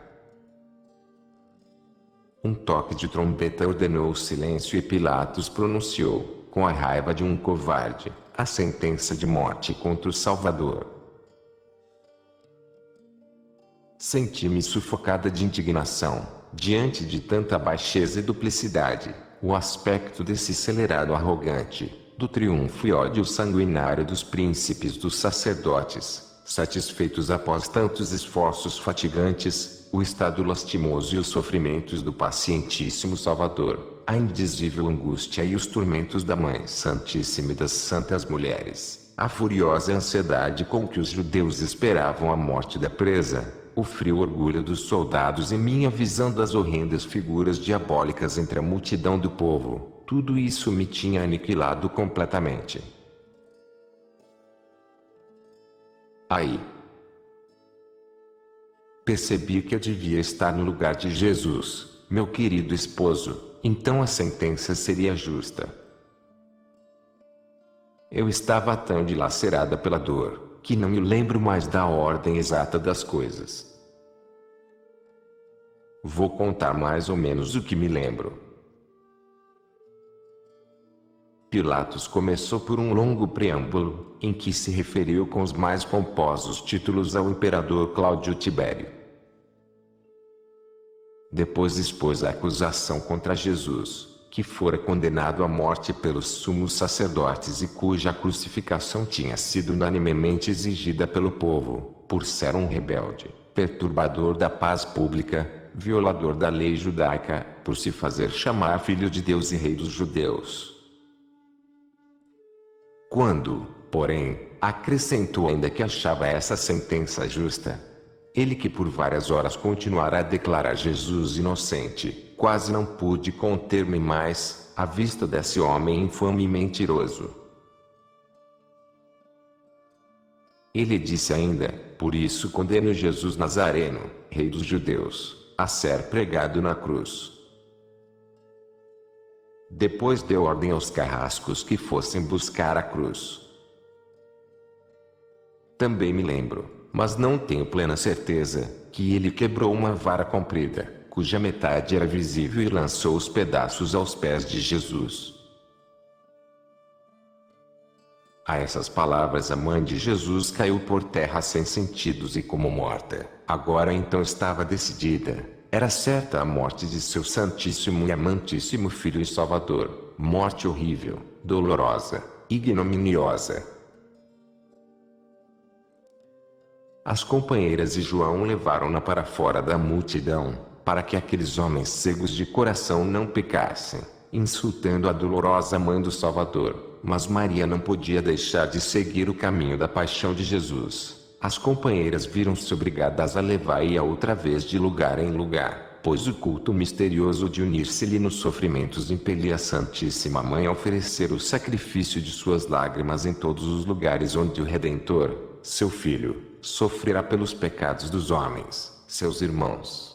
B: Um toque de trombeta ordenou o silêncio, e Pilatos pronunciou, com a raiva de um covarde, a sentença de morte contra o Salvador. Senti-me sufocada de indignação, diante de tanta baixeza e duplicidade. O aspecto desse acelerado arrogante, do triunfo e ódio sanguinário dos príncipes dos sacerdotes, satisfeitos após tantos esforços fatigantes, o estado lastimoso e os sofrimentos do pacientíssimo Salvador, a indizível angústia e os tormentos da Mãe Santíssima e das Santas Mulheres, a furiosa ansiedade com que os judeus esperavam a morte da presa, o frio orgulho dos soldados e minha visão das horrendas figuras diabólicas entre a multidão do povo, tudo isso me tinha aniquilado completamente. Aí percebi que eu devia estar no lugar de Jesus, meu querido esposo, então a sentença seria justa. Eu estava tão dilacerada pela dor, que não me lembro mais da ordem exata das coisas. Vou contar mais ou menos o que me lembro. Pilatos começou por um longo preâmbulo, em que se referiu com os mais pomposos títulos ao imperador Cláudio Tibério. Depois expôs a acusação contra Jesus, que fora condenado à morte pelos sumos sacerdotes e cuja crucificação tinha sido unanimemente exigida pelo povo, por ser um rebelde, perturbador da paz pública, violador da lei judaica, por se fazer chamar Filho de Deus e Rei dos Judeus. Quando, porém, acrescentou ainda que achava essa sentença justa, ele que por várias horas continuara a declarar Jesus inocente, quase não pude conter-me mais, à vista desse homem infame e mentiroso. Ele disse ainda, por isso condeno Jesus Nazareno, Rei dos Judeus, a ser pregado na cruz. Depois deu ordem aos carrascos que fossem buscar a cruz. Também me lembro, mas não tenho plena certeza, que ele quebrou uma vara comprida, cuja metade era visível, e lançou os pedaços aos pés de Jesus. A essas palavras a mãe de Jesus caiu por terra sem sentidos e como morta. Agora então estava decidida. Era certa a morte de seu santíssimo e amantíssimo Filho e Salvador. Morte horrível, dolorosa, ignominiosa. As companheiras de João levaram-na para fora da multidão, para que aqueles homens cegos de coração não pecassem, insultando a dolorosa mãe do Salvador. Mas Maria não podia deixar de seguir o caminho da paixão de Jesus. As companheiras viram-se obrigadas a levá-la outra vez de lugar em lugar, pois o culto misterioso de unir-se-lhe nos sofrimentos impelia a Santíssima Mãe a oferecer o sacrifício de suas lágrimas em todos os lugares onde o Redentor, seu Filho, sofrerá pelos pecados dos homens, seus irmãos.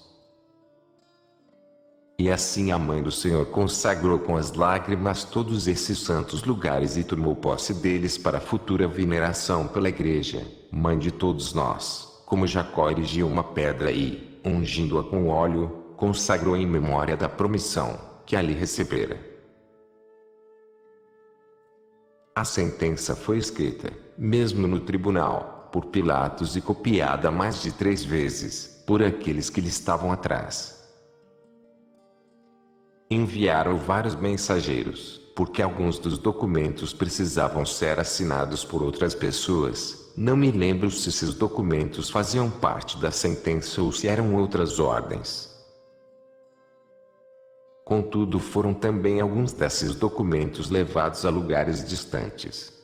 B: E assim a Mãe do Senhor consagrou com as lágrimas todos esses santos lugares e tomou posse deles para a futura veneração pela Igreja, Mãe de todos nós, como Jacó erigiu uma pedra e, ungindo-a com óleo, consagrou em memória da promissão que ali recebera. A sentença foi escrita, mesmo no tribunal, por Pilatos e copiada mais de 3 vezes, por aqueles que lhe estavam atrás. Enviaram vários mensageiros, porque alguns dos documentos precisavam ser assinados por outras pessoas. Não me lembro se esses documentos faziam parte da sentença ou se eram outras ordens. Contudo, foram também alguns desses documentos levados a lugares distantes.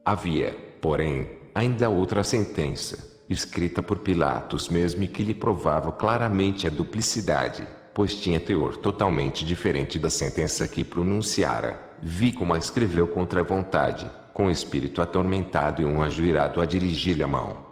B: Havia, porém, ainda outra sentença, escrita por Pilatos mesmo, e que lhe provava claramente a duplicidade, pois tinha teor totalmente diferente da sentença que pronunciara. Vi como a escreveu contra a vontade, com o espírito atormentado e um ajoelhado a dirigir-lhe a mão.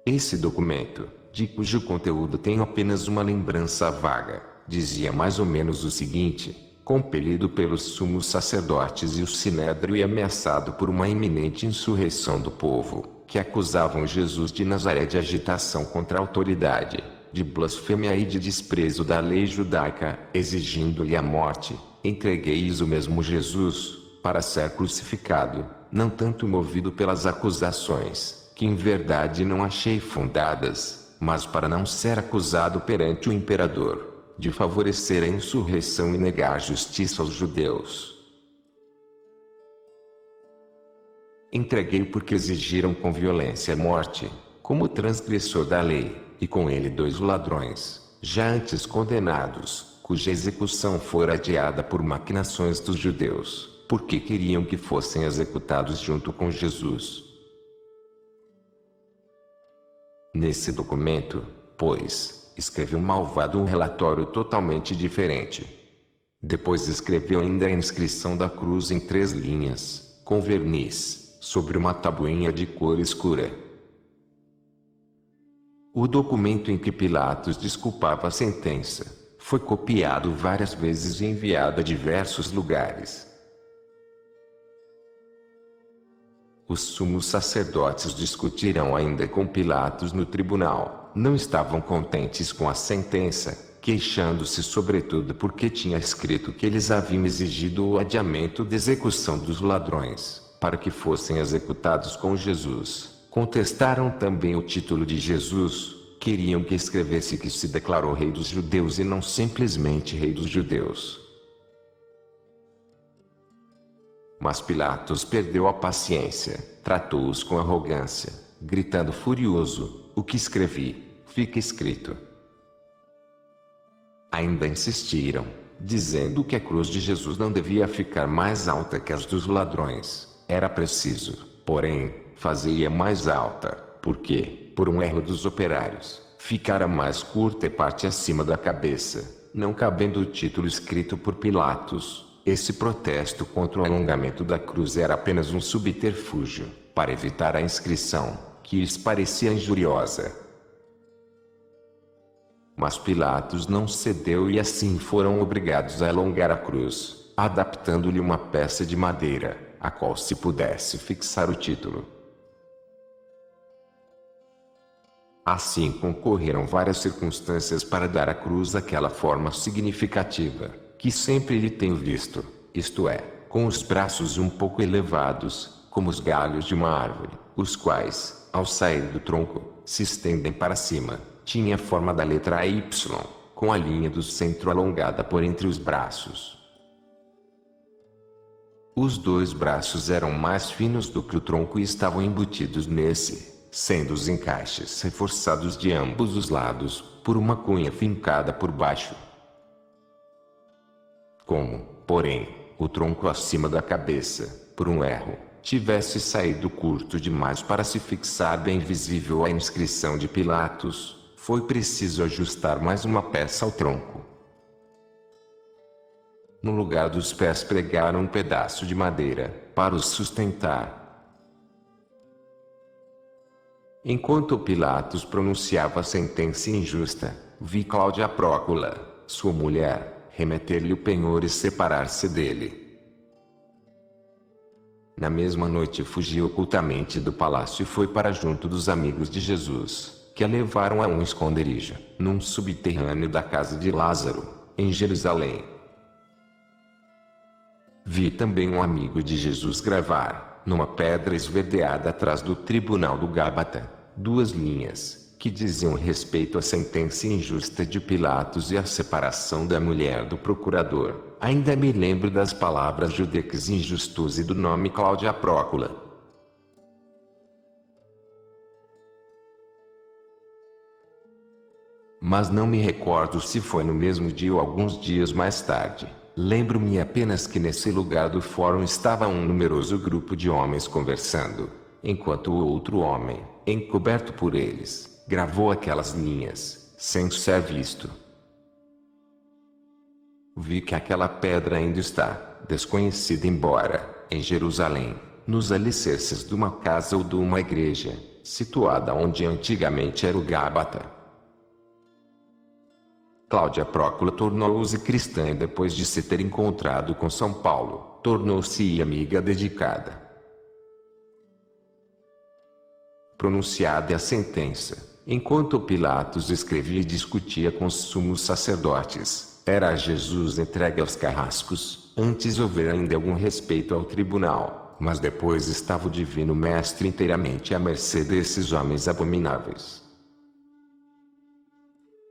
B: Esse documento, de cujo conteúdo tenho apenas uma lembrança vaga, dizia mais ou menos o seguinte: compelido pelos sumos sacerdotes e o sinédrio e ameaçado por uma iminente insurreição do povo, que acusavam Jesus de Nazaré de agitação contra a autoridade, de blasfêmia e de desprezo da lei judaica, exigindo-lhe a morte, entreguei-lhes o mesmo Jesus, para ser crucificado, não tanto movido pelas acusações, que em verdade não achei fundadas, mas para não ser acusado perante o imperador, de favorecer a insurreição e negar justiça aos judeus. Entreguei porque exigiram com violência a morte, como transgressor da lei, e com ele 2 ladrões, já antes condenados, cuja execução fora adiada por maquinações dos judeus, porque queriam que fossem executados junto com Jesus. Nesse documento, pois, escreveu o malvado um relatório totalmente diferente. Depois escreveu ainda a inscrição da cruz em 3 linhas, com verniz, sobre uma tabuinha de cor escura. O documento em que Pilatos desculpava a sentença, foi copiado várias vezes e enviado a diversos lugares. Os sumos sacerdotes discutiram ainda com Pilatos no tribunal, não estavam contentes com a sentença, queixando-se sobretudo porque tinha escrito que eles haviam exigido o adiamento da execução dos ladrões, para que fossem executados com Jesus. Contestaram também o título de Jesus, queriam que escrevesse que se declarou rei dos judeus e não simplesmente rei dos judeus. Mas Pilatos perdeu a paciência, tratou-os com arrogância, gritando furioso: "O que escrevi, fica escrito." Ainda insistiram, dizendo que a cruz de Jesus não devia ficar mais alta que as dos ladrões. Era preciso, porém, fazê-la mais alta, porque, por um erro dos operários, ficara mais curta e parte acima da cabeça, não cabendo o título escrito por Pilatos. Esse protesto contra o alongamento da cruz era apenas um subterfúgio, para evitar a inscrição, que lhes parecia injuriosa. Mas Pilatos não cedeu e assim foram obrigados a alongar a cruz, adaptando-lhe uma peça de madeira, a qual se pudesse fixar o título. Assim concorreram várias circunstâncias para dar à cruz aquela forma significativa, que sempre lhe tenho visto, isto é, com os braços um pouco elevados, como os galhos de uma árvore, os quais, ao sair do tronco, se estendem para cima. Tinha a forma da letra Y, com a linha do centro alongada por entre os braços. Os 2 braços eram mais finos do que o tronco e estavam embutidos nesse, sendo os encaixes reforçados de ambos os lados, por uma cunha fincada por baixo. Como, porém, o tronco acima da cabeça, por um erro, tivesse saído curto demais para se fixar bem visível a inscrição de Pilatos, foi preciso ajustar mais uma peça ao tronco. No lugar dos pés pregaram um pedaço de madeira, para os sustentar. Enquanto Pilatos pronunciava a sentença injusta, vi Cláudia Prócula, sua mulher, remeter-lhe o penhor e separar-se dele. Na mesma noite fugiu ocultamente do palácio e foi para junto dos amigos de Jesus, que a levaram a um esconderijo, num subterrâneo da casa de Lázaro, em Jerusalém. Vi também um amigo de Jesus gravar, numa pedra esverdeada atrás do tribunal do Gábata, 2 linhas, que diziam respeito à sentença injusta de Pilatos e à separação da mulher do procurador. Ainda me lembro das palavras judecas injustos e do nome Cláudia Prócula. Mas não me recordo se foi no mesmo dia ou alguns dias mais tarde. Lembro-me apenas que nesse lugar do fórum estava um numeroso grupo de homens conversando, enquanto o outro homem, encoberto por eles, gravou aquelas linhas, sem ser visto. Vi que aquela pedra ainda está, desconhecida embora, em Jerusalém, nos alicerces de uma casa ou de uma igreja, situada onde antigamente era o Gábata. Cláudia Prócula tornou-se cristã e depois de se ter encontrado com São Paulo, tornou-se amiga dedicada. Pronunciada a sentença, enquanto Pilatos escrevia e discutia com os sumos sacerdotes, era Jesus entregue aos carrascos, antes houver ainda algum respeito ao tribunal, mas depois estava o divino mestre inteiramente à mercê desses homens abomináveis.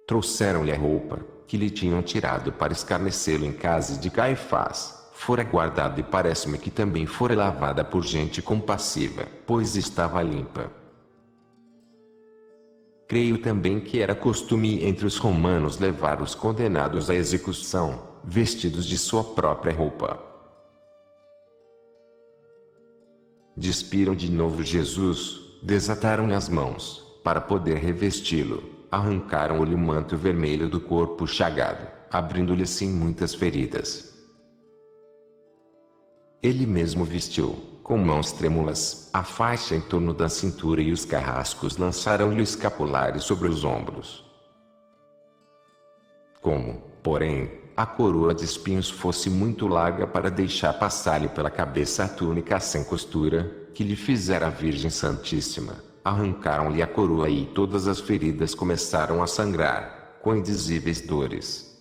B: Trouxeram-lhe a roupa, que lhe tinham tirado para escarnecê-lo em casa de Caifás, fora guardada e parece-me que também fora lavada por gente compassiva, pois estava limpa. Creio também que era costume entre os romanos levar os condenados à execução, vestidos de sua própria roupa. Despiram de novo Jesus, desataram-lhe as mãos, para poder revesti-lo. Arrancaram-lhe o manto vermelho do corpo chagado, abrindo-lhe assim muitas feridas. Ele mesmo vestiu, com mãos trêmulas, a faixa em torno da cintura e os carrascos lançaram-lhe o escapulário sobre os ombros. Como, porém, a coroa de espinhos fosse muito larga para deixar passar-lhe pela cabeça a túnica sem costura, que lhe fizera a Virgem Santíssima, arrancaram-lhe a coroa e todas as feridas começaram a sangrar, com indizíveis dores.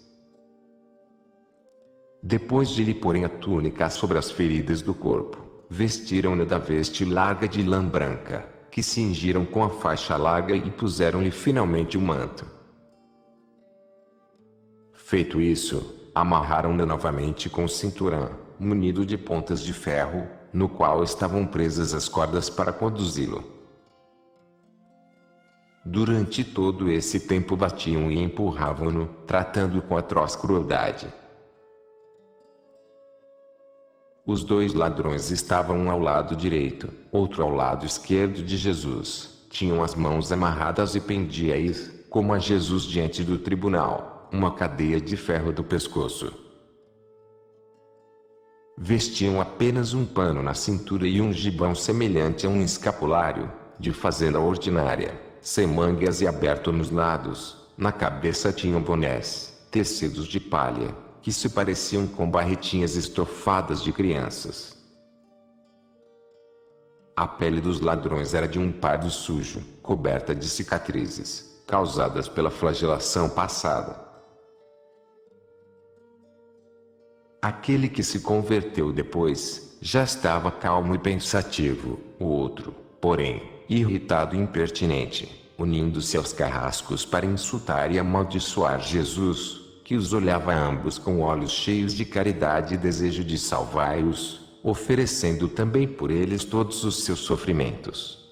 B: Depois de lhe porem a túnica sobre as feridas do corpo, vestiram-lhe da veste larga de lã branca, que cingiram com a faixa larga e puseram-lhe finalmente o manto. Feito isso, amarraram-lhe novamente com o cinturão, munido de pontas de ferro, no qual estavam presas as cordas para conduzi-lo. Durante todo esse tempo batiam e empurravam-no, tratando-o com atroz crueldade. Os dois ladrões estavam um ao lado direito, outro ao lado esquerdo de Jesus. Tinham as mãos amarradas e pendia-lhes, como a Jesus diante do tribunal, uma cadeia de ferro do pescoço. Vestiam apenas um pano na cintura e um gibão semelhante a um escapulário, de fazenda ordinária, sem mangas e aberto nos lados. Na cabeça tinham bonés, tecidos de palha, que se pareciam com barretinhas estofadas de crianças. A pele dos ladrões era de um pardo sujo, coberta de cicatrizes, causadas pela flagelação passada. Aquele que se converteu depois, já estava calmo e pensativo, o outro, porém, irritado e impertinente, unindo-se aos carrascos para insultar e amaldiçoar Jesus, que os olhava ambos com olhos cheios de caridade e desejo de salvar-os, oferecendo também por eles todos os seus sofrimentos.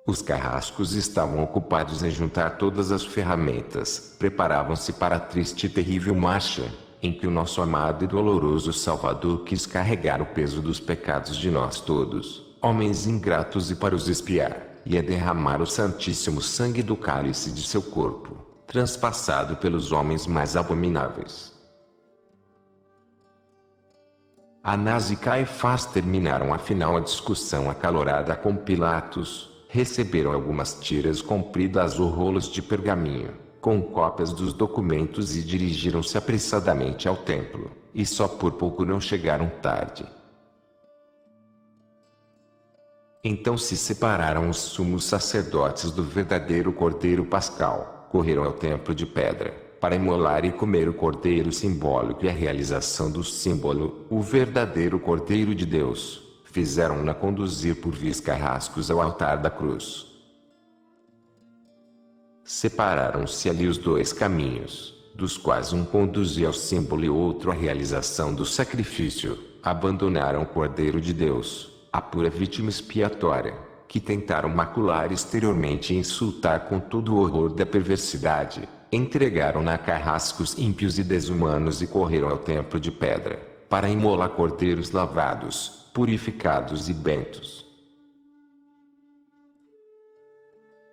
B: Os carrascos estavam ocupados em juntar todas as ferramentas, preparavam-se para a triste e terrível marcha, em que o nosso amado e doloroso Salvador quis carregar o peso dos pecados de nós todos, homens ingratos, e para os expiar, ia derramar o santíssimo sangue do cálice de seu corpo, transpassado pelos homens mais abomináveis. Anás e Caifás terminaram afinal a discussão acalorada com Pilatos, receberam algumas tiras compridas ou rolos de pergaminho, com cópias dos documentos, e dirigiram-se apressadamente ao templo, e só por pouco não chegaram tarde. Então se separaram os sumos sacerdotes do verdadeiro Cordeiro Pascal, correram ao templo de pedra, para imolar e comer o Cordeiro simbólico e a realização do símbolo, o verdadeiro Cordeiro de Deus. Fizeram-na conduzir por vias carrascos ao altar da cruz. Separaram-se ali os dois caminhos, dos quais um conduzia ao símbolo e outro à realização do sacrifício. Abandonaram o Cordeiro de Deus, a pura vítima expiatória, que tentaram macular exteriormente e insultar com todo o horror da perversidade. Entregaram-na a carrascos ímpios e desumanos e correram ao templo de pedra, para imolar cordeiros lavados, purificados e bentos.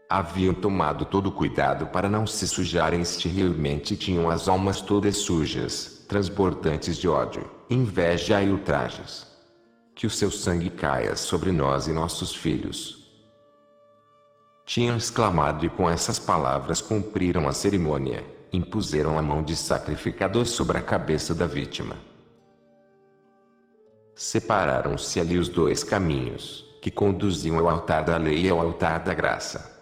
B: Haviam tomado todo o cuidado para não se sujarem exteriormente e tinham as almas todas sujas, transbordantes de ódio, inveja e ultrajes. Que o seu sangue caia sobre nós e nossos filhos. Tinham exclamado e com essas palavras cumpriram a cerimônia, impuseram a mão de sacrificador sobre a cabeça da vítima. Separaram-se ali os dois caminhos, que conduziam ao altar da lei e ao altar da graça.